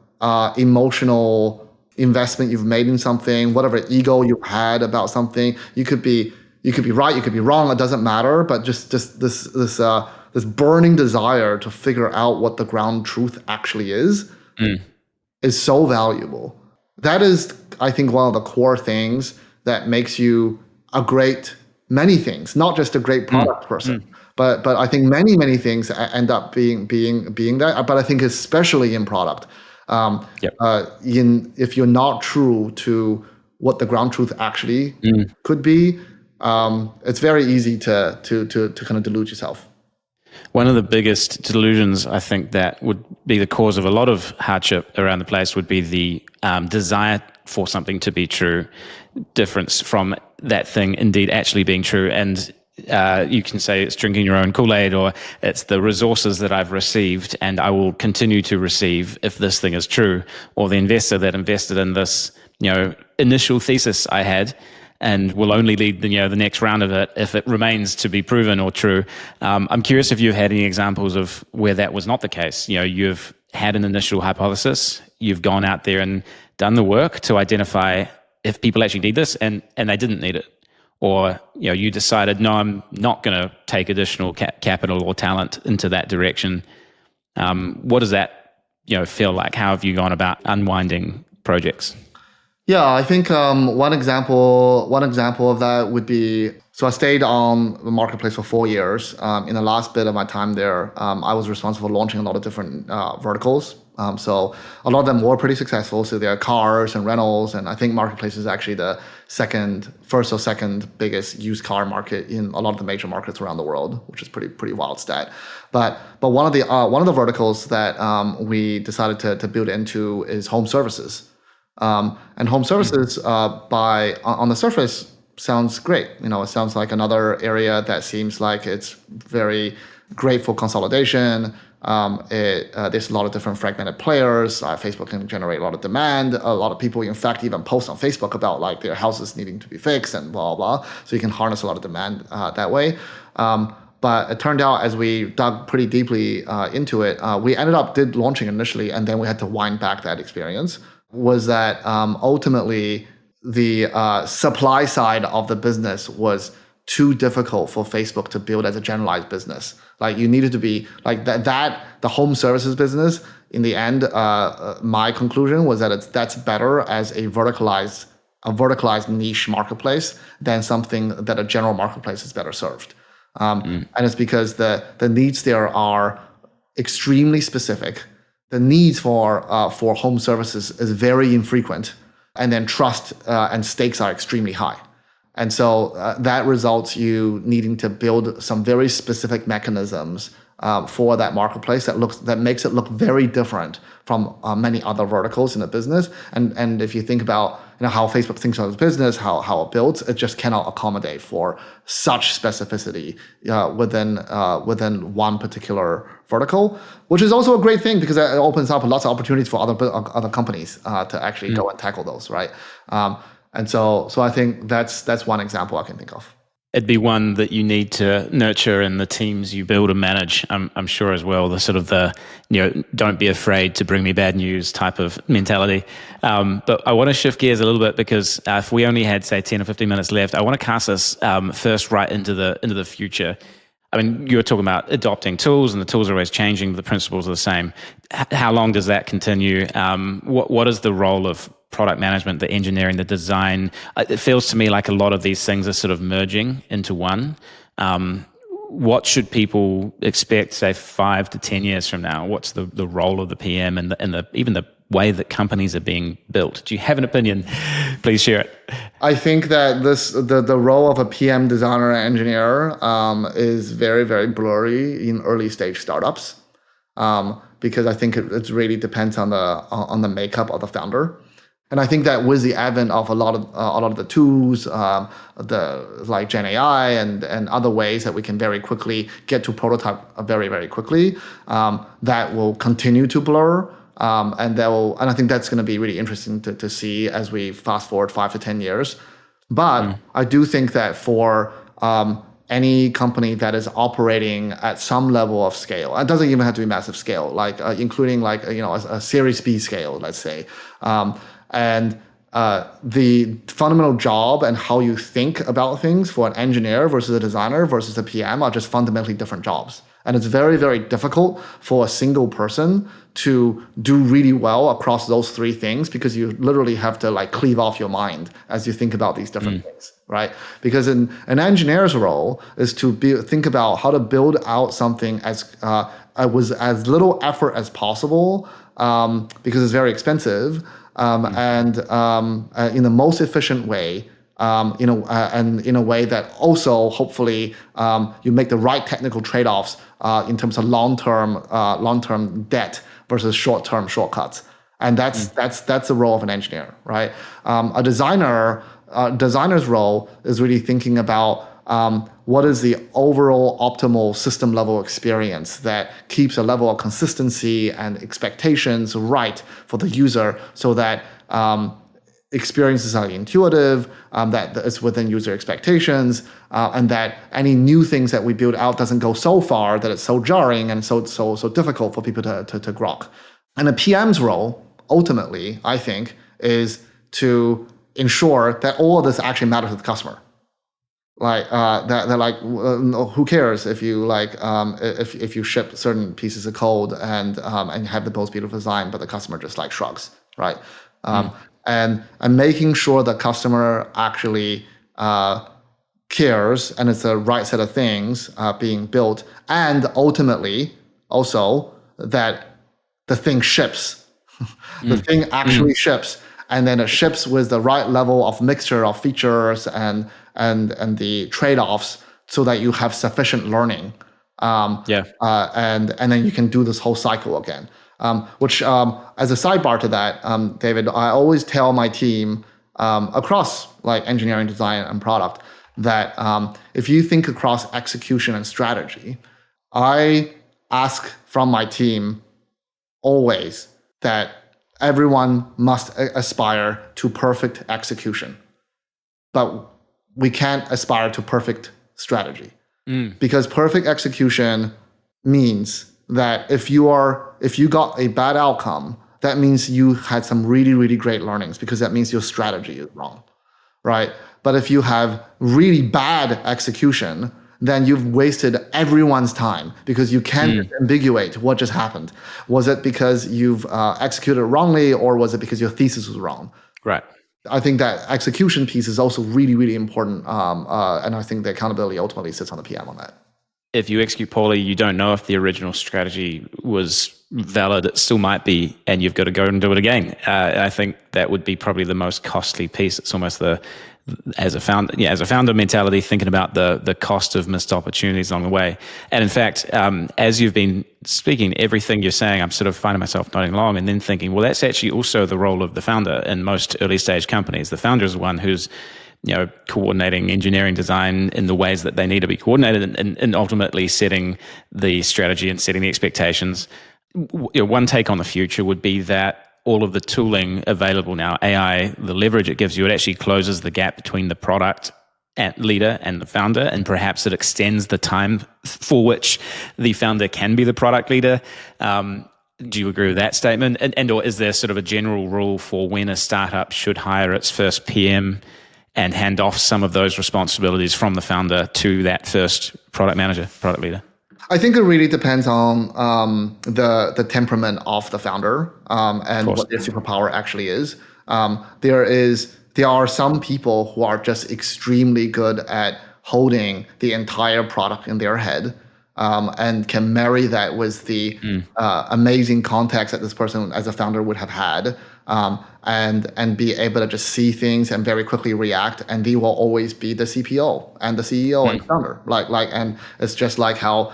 emotional investment you've made in something, whatever ego you've had about something. You could be right, you could be wrong, it doesn't matter, but just this burning desire to figure out what the ground truth actually is so valuable. That is, I think, one of the core things that makes you many things, not just a great product person, but I think many things end up being that. But I think especially in product, if you're not true to what the ground truth actually could be, it's very easy to kind of delude yourself.
One of the biggest delusions, I think, that would be the cause of a lot of hardship around the place would be the desire for something to be true, difference from that thing indeed actually being true. And You can say it's drinking your own Kool-Aid, or it's the resources that I've received and I will continue to receive if this thing is true, or the investor that invested in this, initial thesis I had and will only lead the next round of it if it remains to be proven or true. I'm curious if you've had any examples of where that was not the case. You've had an initial hypothesis, you've gone out there and done the work to identify if people actually need this, and they didn't need it. Or you decided, no, I'm not going to take additional capital or talent into that direction. What does that feel like? How have you gone about unwinding projects?
Yeah, I think one example of that would be, so I stayed on the marketplace for 4 years. In the last bit of my time there, I was responsible for launching a lot of different verticals. So a lot of them were pretty successful. So there are cars and rentals, and I think marketplace is actually the first or second biggest used car market in a lot of the major markets around the world, which is pretty wild stat. But one of the verticals that we decided to build into is home services. And home services, on the surface, sounds great. It sounds like another area that seems like it's very great for consolidation. There's a lot of different fragmented players. Facebook can generate a lot of demand. A lot of people, in fact, even post on Facebook about like their houses needing to be fixed and blah, blah, blah. So you can harness a lot of demand that way. But it turned out, as we dug pretty deeply into it, we did launching initially, and then we had to wind back that experience. Was that ultimately the supply side of the business was too difficult for Facebook to build as a generalized business. Like you needed to be like that the home services business, in the end, my conclusion was that that's better as a verticalized niche marketplace than something that a general marketplace is better served. And it's because the needs there are extremely specific. The needs for home services is very infrequent, and then trust and stakes are extremely high. And so that results you needing to build some very specific mechanisms for that marketplace that makes it look very different from many other verticals in the business. And if you think about how Facebook thinks about its business, how it builds, it just cannot accommodate for such specificity within one particular vertical, which is also a great thing because it opens up lots of opportunities for other companies to actually go and tackle those, right? And so I think that's one example I can think of.
It'd be one that you need to nurture in the teams you build and manage, I'm sure as well, the sort of don't be afraid to bring me bad news type of mentality. But I want to shift gears a little bit because if we only had, say, 10 or 15 minutes left, I want to cast us first right into the future. I mean, you were talking about adopting tools, and the tools are always changing, but the principles are the same. How long does that continue? What is the role of product management, the engineering, the design? It feels to me like a lot of these things are sort of merging into one. What should people expect, say, 5 to 10 years from now? What's the role of the PM and even the way that companies are being built? Do you have an opinion? Please share it.
I think that the role of a PM, designer, and engineer is very, very blurry in early stage startups because I think it really depends on the makeup of the founder. And I think that with the advent of a lot of the tools, like Gen AI and other ways that we can very quickly get to prototype very, very quickly, that will continue to blur. And I think that's going to be really interesting to see as we fast forward 5 to 10 years. But I do think that for any company that is operating at some level of scale, it doesn't even have to be massive scale, like including like a Series B scale, let's say. And the fundamental job and how you think about things for an engineer versus a designer versus a PM are just fundamentally different jobs. And it's very, very difficult for a single person to do really well across those three things because you literally have to like cleave off your mind as you think about these different things, right? Because an engineer's role is to think about how to build out something with as little effort as possible because it's very expensive. And in the most efficient way, and in a way that also hopefully you make the right technical trade-offs in terms of long-term debt versus short-term shortcuts, and that's the role of an engineer, right? A designer's role is really thinking about what is the overall optimal system level experience that keeps a level of consistency and expectations right for the user so that experiences are intuitive, that it's within user expectations, and that any new things that we build out doesn't go so far that it's so jarring and so difficult for people to grok. And a PM's role, ultimately, I think, is to ensure that all of this actually matters to the customer. Like they're like, who cares if you if you ship certain pieces of code and have the most beautiful design, but the customer just like shrugs, right? And making sure the customer actually cares and it's the right set of things being built, and ultimately also that the thing ships, the thing actually ships, and then it ships with the right level of mixture of features and the trade-offs so that you have sufficient learning. And then you can do this whole cycle again. Which as a sidebar to that, David, I always tell my team across like engineering, design, and product that if you think across execution and strategy, I ask from my team always that everyone must aspire to perfect execution, but we can't aspire to perfect strategy because perfect execution means that if you got a bad outcome, that means you had some really, really great learnings because that means your strategy is wrong, right? But if you have really bad execution, then you've wasted everyone's time because you can't ambiguate what just happened. Was it because you've executed wrongly, or was it because your thesis was wrong?
Right.
I think that execution piece is also really, really important. And I think the accountability ultimately sits on the PM on that.
If you execute poorly, you don't know if the original strategy was valid. It still might be, and you've got to go and do it again. I think that would be probably the most costly piece. It's almost as a founder mentality, thinking about the cost of missed opportunities along the way. And in fact, as you've been speaking, everything you're saying, I'm sort of finding myself nodding along and then thinking, well, that's actually also the role of the founder in most early stage companies. The founder is the one who's coordinating engineering design in the ways that they need to be coordinated and ultimately setting the strategy and setting the expectations. One take on the future would be that all of the tooling available now, AI, the leverage it gives you, it actually closes the gap between the product leader and the founder, and perhaps it extends the time for which the founder can be the product leader. Do you agree with that statement? And or is there sort of a general rule for when a startup should hire its first PM and hand off some of those responsibilities from the founder to that first product manager, product leader?
I think it really depends on the temperament of the founder and what their superpower actually is. There are some people who are just extremely good at holding the entire product in their head and can marry that with the amazing context that this person as a founder would have had. And be able to just see things and very quickly react, and they will always be the CPO and the CEO and founder. And it's just like how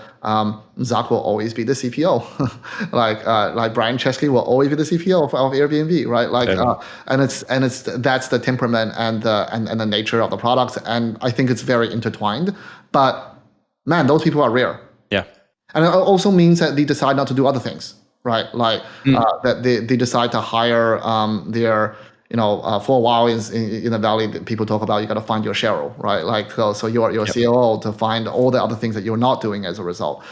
Zach will always be the CPO, like Brian Chesky will always be the CPO of Airbnb, right? That's the temperament and the nature of the products, and I think it's very intertwined. But man, those people are rare.
Yeah,
and it also means that they decide not to do other things. Right, that they decide to hire their, for a while in the Valley, people talk about you got to find your Cheryl, right? So your COO to find all the other things that you're not doing as a result.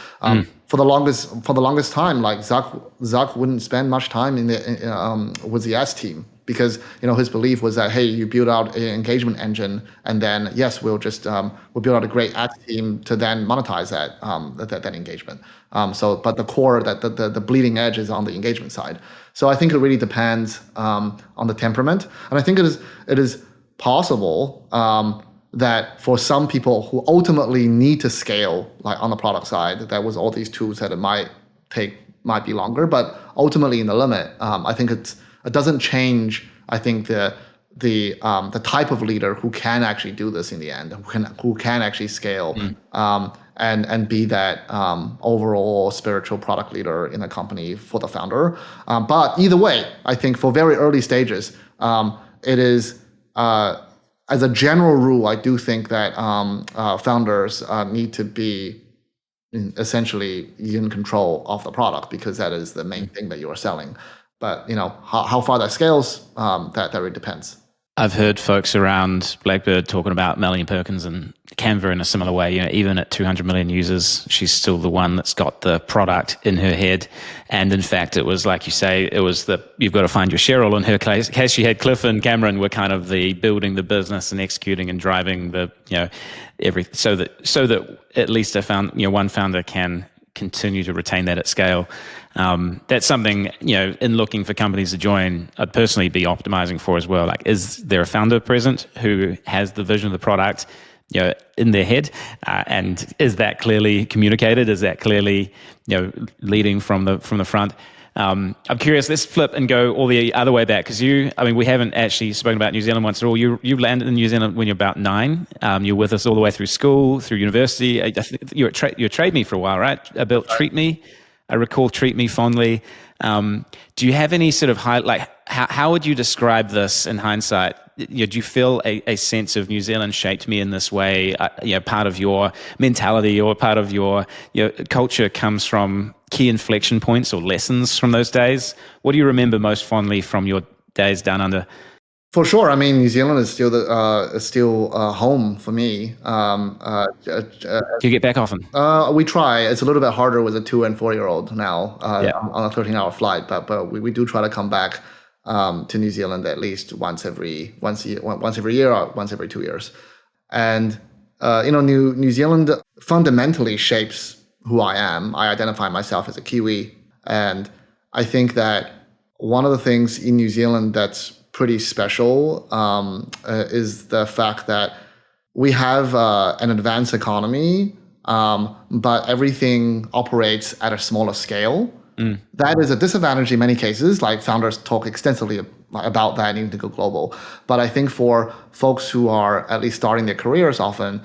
For the longest time, like Zach wouldn't spend much time with the S team because his belief was that, hey, you build out an engagement engine, and then yes, we'll build out a great ads team to then monetize that engagement. But the core, that the bleeding edge is on the engagement side. So I think it really depends on the temperament, and I think it is possible that for some people who ultimately need to scale, like on the product side, that was all these tools that it might be longer, but ultimately in the limit, I think it doesn't change. I think the type of leader who can actually do this in the end, who can actually scale and be that overall spiritual product leader in a company for the founder. But either way, I think for very early stages, it is as a general rule, I do think that founders need to be essentially in control of the product, because that is the main thing that you are selling. But how far that scales, that really depends.
I've heard folks around Blackbird talking about Melanie Perkins and Canva in a similar way. Even at 200 million users, she's still the one that's got the product in her head. And in fact, it was like you say, it was you've got to find your Cheryl. In her case, she had Cliff and Cameron were kind of the building the business and executing and driving the everything, so that at least one founder can continue to retain that at scale. That's something, in looking for companies to join, I'd personally be optimizing for as well. Like, is there a founder present who has the vision of the product, in their head? And is that clearly communicated? Is that clearly, leading from the front? I'm curious, let's flip and go all the other way back, because we haven't actually spoken about New Zealand once at all. You landed in New Zealand when you're about 9. You're with us all the way through school, through university. I think you were at Trade Me for a while, right? I built Treat Me. I recall Treat Me fondly. Do you have any sort of how would you describe this in hindsight? Do you feel a sense of New Zealand shaped me in this way? Part of your mentality or part of your culture comes from key inflection points or lessons from those days. What do you remember most fondly from your days down under?
For sure. New Zealand is still home for me.
Do you get back often?
We try. It's a little bit harder with a 2 and 4-year-old now on a 13-hour flight, but we do try to come back to New Zealand at least once every year or once every 2 years. And New Zealand fundamentally shapes who I am. I identify myself as a Kiwi, and I think that one of the things in New Zealand that's pretty special is the fact that we have an advanced economy, but everything operates at a smaller scale. That is a disadvantage in many cases. Like, founders talk extensively about that needing to go global. But I think for folks who are at least starting their careers, often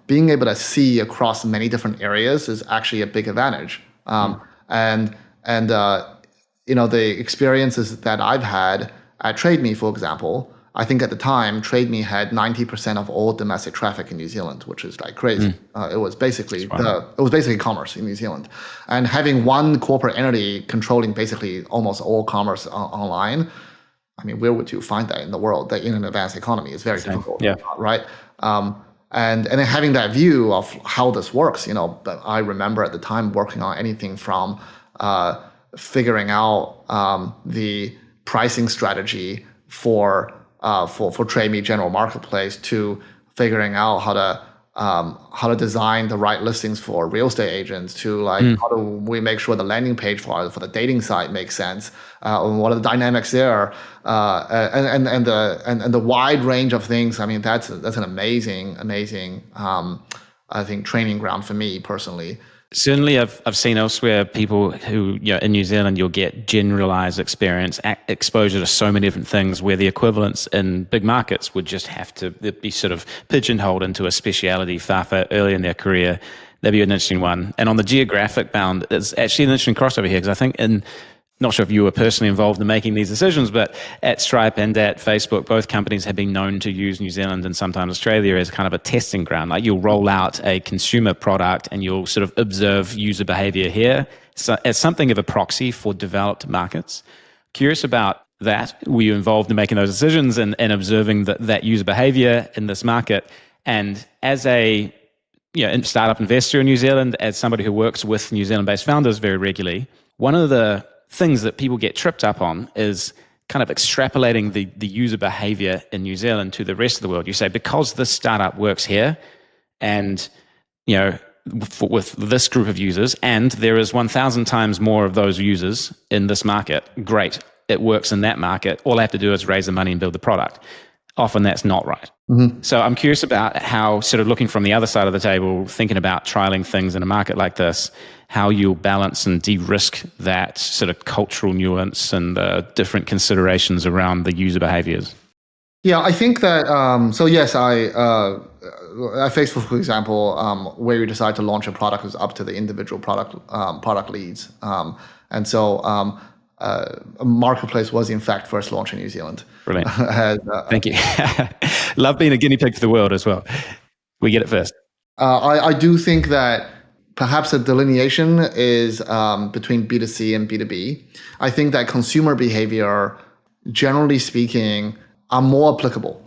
being able to see across many different areas is actually a big advantage. And the experiences that I've had at Trade Me, for example, I think at the time, Trade Me had 90% of all domestic traffic in New Zealand, which is like crazy. It was basically commerce in New Zealand, and having one corporate entity controlling basically almost all commerce online. Where would you find that in the world? That in an advanced economy is very difficult, right? And then having that view of how this works, I remember at the time working on anything from figuring out the pricing strategy for Trade Me general marketplace, to figuring out how to design the right listings for real estate agents, to how do we make sure the landing page for the dating site makes sense, and what are the dynamics there, and the wide range of things. That's an amazing I think training ground for me personally.
Certainly, I've seen elsewhere people who, in New Zealand, you'll get generalized experience, exposure to so many different things, where the equivalents in big markets would just have to be sort of pigeonholed into a speciality far early in their career. That'd be an interesting one. And on the geographic bound, it's actually an interesting crossover here, because I think not sure if you were personally involved in making these decisions, but at Stripe and at Facebook, both companies have been known to use New Zealand and sometimes Australia as kind of a testing ground. Like, you'll roll out a consumer product and you'll sort of observe user behavior here, so as something of a proxy for developed markets. Curious about that. Were you involved in making those decisions and observing that user behavior in this market? And as a startup investor in New Zealand, as somebody who works with New Zealand-based founders very regularly, one of the things that people get tripped up on is kind of extrapolating the user behavior in New Zealand to the rest of the world. You say, because this startup works here, and with this group of users, and there is 1,000 times more of those users in this market, great, it works in that market. All I have to do is raise the money and build the product. Often that's not right. So I'm curious about how, sort of looking from the other side of the table, thinking about trialing things in a market like this, how you'll balance and de-risk that sort of cultural nuance and different considerations around the user behaviors.
Yeah, I think that, so yes, at Facebook, for example, where you decide to launch a product is up to the individual product leads. And so a marketplace was in fact first launched in New Zealand.
Brilliant. Thank you. Love being a guinea pig for the world as well. We get it first.
I do think that perhaps a delineation is between B2C and B2B. I think that consumer behavior, generally speaking, are more applicable.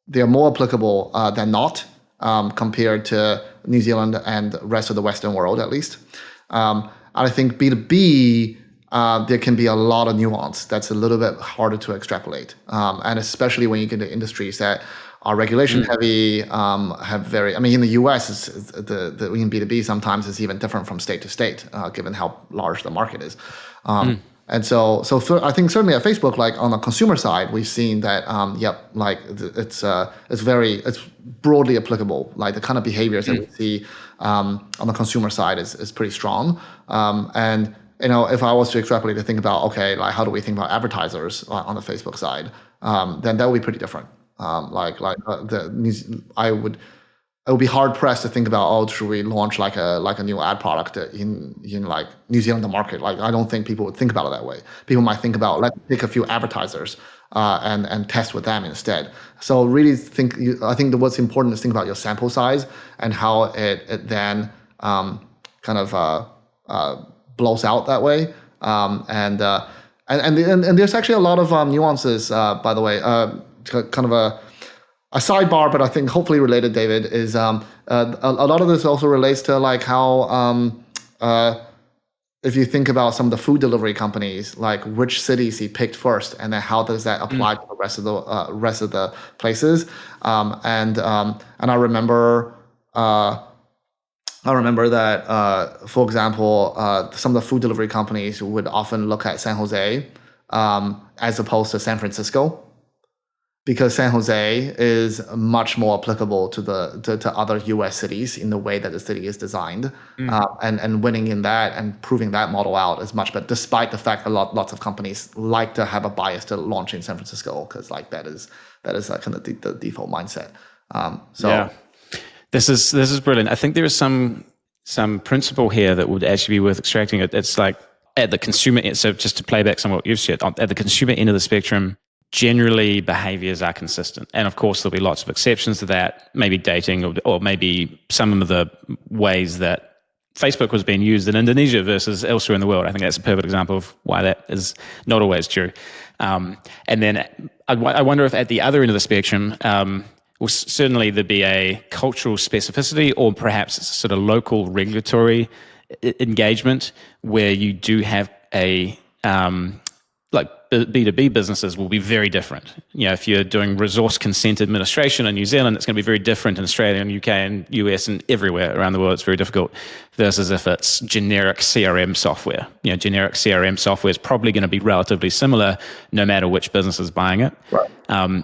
They are more applicable than not compared to New Zealand and the rest of the Western world, at least. I think B2B, there can be a lot of nuance that's a little bit harder to extrapolate. And especially when you get into industries that are regulation heavy, have very, I mean, in the US, in B2B, sometimes it's even different from state to state, given how large the market is. And so I think certainly at Facebook, like on the consumer side, we've seen that, like it's broadly applicable. Like the kind of behaviors that we see on the consumer side is pretty strong. And if I was to extrapolate to think about, okay, like how do we think about advertisers on the Facebook side, then that would be pretty different. I would be hard pressed to think about, should we launch like a new ad product in like New Zealand market? Like I don't think people would think about it that way. People might think about, let's pick a few advertisers and test with them instead. So really I think that what's important is think about your sample size and how it then kind of blows out that way. And there's actually a lot of nuances, by the way. Kind of a sidebar, but I think hopefully related, David, is a lot of this also relates to like how if you think about some of the food delivery companies, like which cities he picked first, and then how does that apply to the rest of the places? And I remember that, for example, some of the food delivery companies would often look at San Jose as opposed to San Francisco, because San Jose is much more applicable to other U.S. cities in the way that the city is designed, and winning in that and proving that model out is much better. Despite the fact that lots of companies like to have a bias to launch in San Francisco, because like that is kind of the default mindset.
This is brilliant. I think there is some principle here that would actually be worth extracting. It's like at the consumer end, so just to play back some of what you've said, at the consumer end of the spectrum, generally behaviors are consistent. And of course, there'll be lots of exceptions to that, maybe dating or maybe some of the ways that Facebook was being used in Indonesia versus elsewhere in the world. I think that's a perfect example of why that is not always true. And then I wonder if at the other end of the spectrum, well, certainly there'd be a cultural specificity or perhaps sort of local regulatory engagement where you do have a like B2B businesses will be very different. If you're doing resource consent administration in New Zealand, it's going to be very different in Australia and UK and US and everywhere around the world. It's very difficult versus if it's generic CRM software. Generic CRM software is probably going to be relatively similar no matter which business is buying it. Right.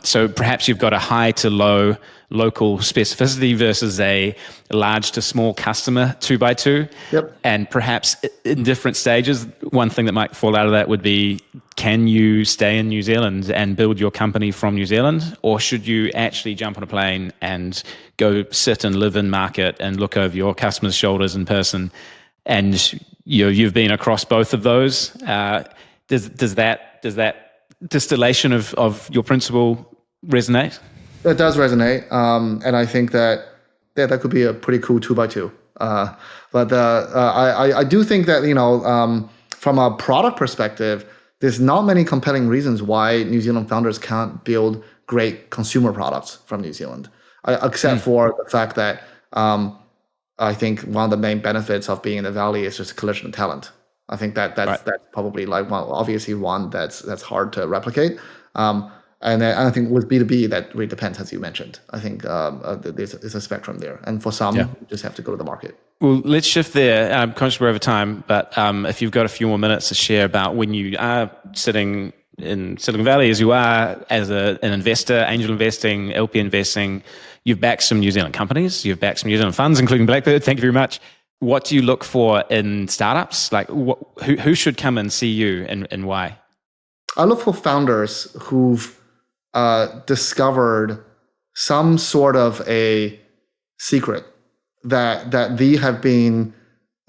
So perhaps you've got a high to low local specificity versus a large to small customer 2x2.
Yep.
And perhaps in different stages, one thing that might fall out of that would be, can you stay in New Zealand and build your company from New Zealand? Or should you actually jump on a plane and go sit and live in market and look over your customers' shoulders in person? And you've been across both of those. Does that distillation of your principle resonate?
It does resonate, and I think that that could be a pretty cool 2x2. But I do think that from a product perspective, there's not many compelling reasons why New Zealand founders can't build great consumer products from New Zealand, except for the fact that I think one of the main benefits of being in the Valley is just collision of talent. I think that's probably like one that's hard to replicate. And I think with B2B, that really depends, as you mentioned. I think there's a spectrum there. And for some, you just have to go to the market.
Well, let's shift there. I'm conscious we're over time, but if you've got a few more minutes to share about when you are sitting in Silicon Valley, as you are as an investor, angel investing, LP investing, you've backed some New Zealand companies, you've backed some New Zealand funds, including Blackbird. Thank you very much. What do you look for in startups? Like who should come and see you and why?
I look for founders who've discovered some sort of a secret that they have been,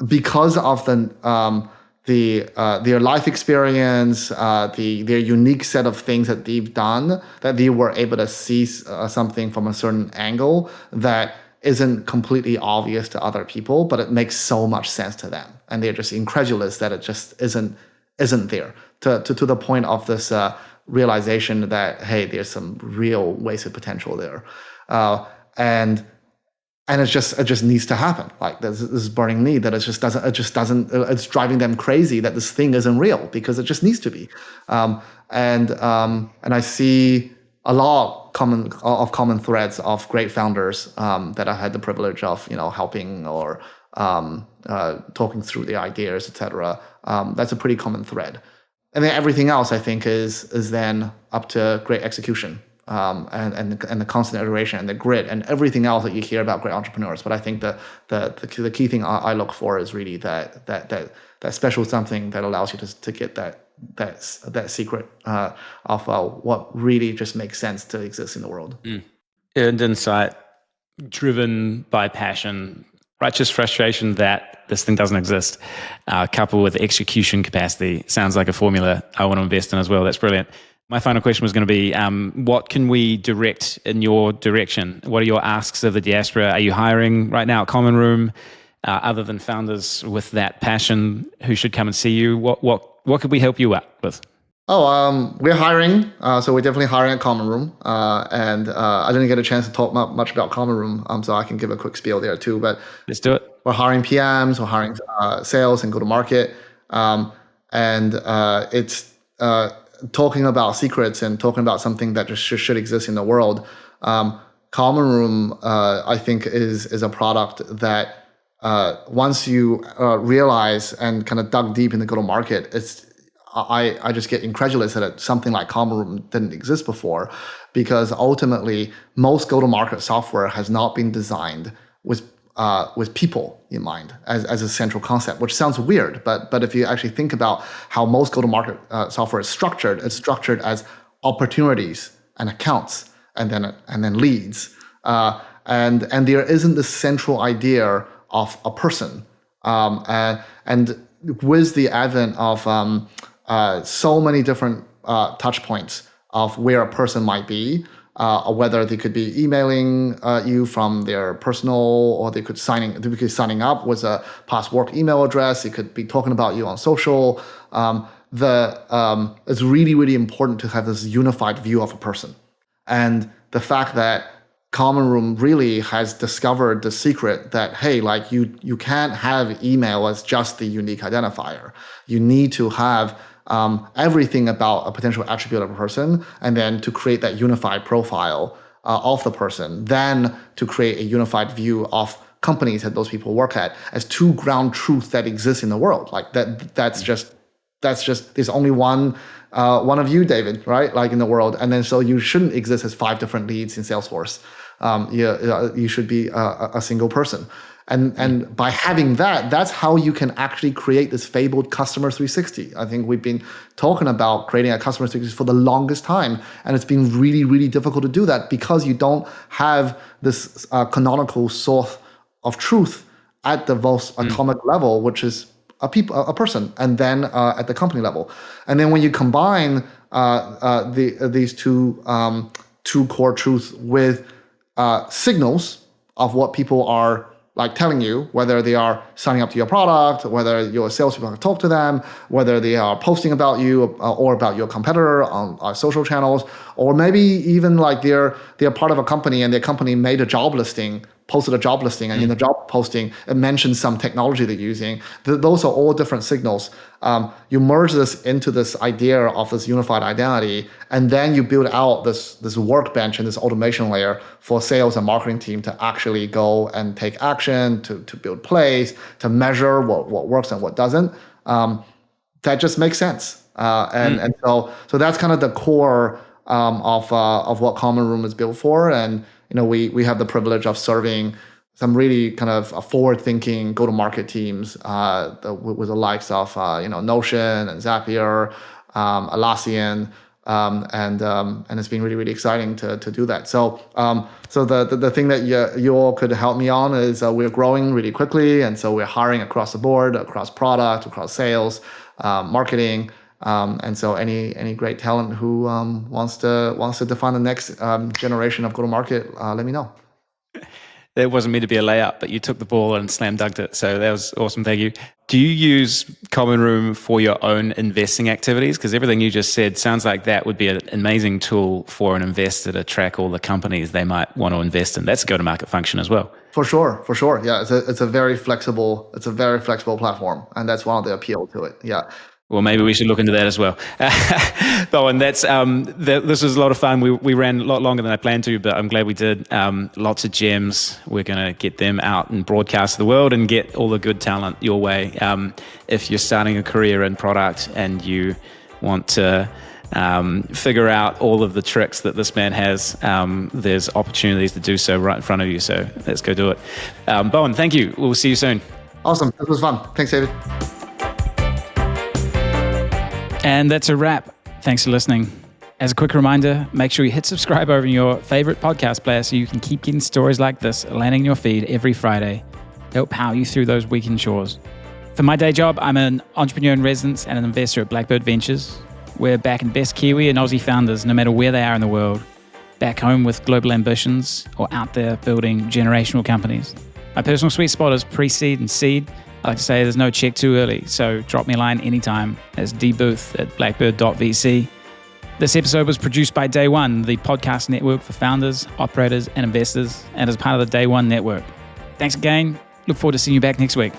because of the their life experience, their unique set of things that they've done, that they were able to see something from a certain angle that isn't completely obvious to other people, but it makes so much sense to them, and they're just incredulous that it just isn't there, to the point of this realization that, hey, there's some real wasted potential there, and it just needs to happen. Like there's this burning need that it just doesn't. It's driving them crazy that this thing isn't real, because it just needs to be. And I see a lot of common threads of great founders that I had the privilege of helping or talking through their ideas, etc. That's a pretty common thread. And then everything else, I think, is then up to great execution. And the constant iteration and the grit and everything else that you hear about great entrepreneurs. But I think the key thing I look for is really that special something that allows you to get that secret of what really just makes sense to exist in the world.
Earned insight, driven by passion, righteous frustration that this thing doesn't exist, coupled with execution capacity. Sounds like a formula I want to invest in as well. That's brilliant. My final question was going to be, what can we direct in your direction? What are your asks of the diaspora? Are you hiring right now at Common Room, other than founders with that passion who should come and see you? What could we help you out with?
We're hiring. So we're definitely hiring at Common Room. And I didn't get a chance to talk much about Common Room, so I can give a quick spiel there too. But
let's do it.
We're hiring PMs, we're hiring sales and go-to-market. And it's talking about secrets and talking about something that just should exist in the world. Common Room, I think, is a product that once you realize and kind of dug deep in the go-to-market, I just get incredulous that something like Common Room didn't exist before, because ultimately most go-to-market software has not been designed with people in mind as a central concept, which sounds weird, but if you actually think about how most go-to-market software is structured, it's structured as opportunities and accounts and then leads, and there isn't this central idea of a person, and with the advent of so many different touch points of where a person might be, whether they could be emailing you from their personal, or they could signing up with a past work email address. They could be talking about you on social. It's really, really important to have this unified view of a person. And the fact that Common Room really has discovered the secret that, hey, like you can't have email as just the unique identifier. You need to have everything about a potential attribute of a person, and then to create that unified profile of the person, then to create a unified view of companies that those people work at as two ground truths that exist in the world. Like that's just there's only one of you, David, right? Like in the world, and then so you shouldn't exist as 5 different leads in Salesforce. You should be a single person. And by having that, that's how you can actually create this fabled customer 360. I think we've been talking about creating a customer 360 for the longest time, and it's been really, really difficult to do that because you don't have this canonical source of truth at the most atomic level, which is a person, and then at the company level. And then when you combine these two core truths with signals of what people are like telling you, whether they are signing up to your product, whether your salespeople can talk to them, whether they are posting about you or about your competitor on social channels, or maybe even like they're part of a company and their company made a job listing, posted a job listing, and in the job posting it mentions some technology they're using. Those are all different signals. You merge this into this idea of this unified identity, and then you build out this workbench and this automation layer for sales and marketing team to actually go and take action, to build plays, to measure what works and what doesn't. That just makes sense. And so that's kind of the core of what Common Room is built for. And we have the privilege of serving some really kind of forward-thinking go-to-market teams with the likes of Notion and Zapier, Atlassian, And it's been really, really exciting to do that. So the thing that you all could help me on is we're growing really quickly, and so we're hiring across the board, across product, across sales, marketing, and so any great talent who wants to define the next generation of go-to-market, let me know.
That wasn't meant to be a layup, but you took the ball and slam dunked it. So that was awesome. Thank you. Do you use Common Room for your own investing activities? Because everything you just said sounds like that would be an amazing tool for an investor to track all the companies they might want to invest in. That's a go-to-market function as well. For sure.
Yeah, it's a very flexible platform, and that's one of the appeal to it. Yeah.
Well, maybe we should look into that as well. Bowen, this was a lot of fun. We ran a lot longer than I planned to, but I'm glad we did. Lots of gems. We're going to get them out and broadcast to the world and get all the good talent your way. If you're starting a career in product and you want to figure out all of the tricks that this man has, there's opportunities to do so right in front of you. So let's go do it. Bowen, thank you. We'll see you soon.
Awesome. This was fun. Thanks, David.
And that's a wrap. Thanks for listening. As a quick reminder, make sure you hit subscribe over in your favorite podcast player so you can keep getting stories like this landing in your feed every Friday. They'll power you through those weekend chores. For my day job, I'm an entrepreneur in residence and an investor at Blackbird Ventures. We're backing best Kiwi and Aussie founders, no matter where they are in the world, back home with global ambitions or out there building generational companies. My personal sweet spot is pre-seed and seed. I like to say there's no check too early, so drop me a line anytime as dbooth@blackbird.vc. This episode was produced by Day One, the podcast network for founders, operators, and investors, and as part of the Day One network. Thanks again. Look forward to seeing you back next week.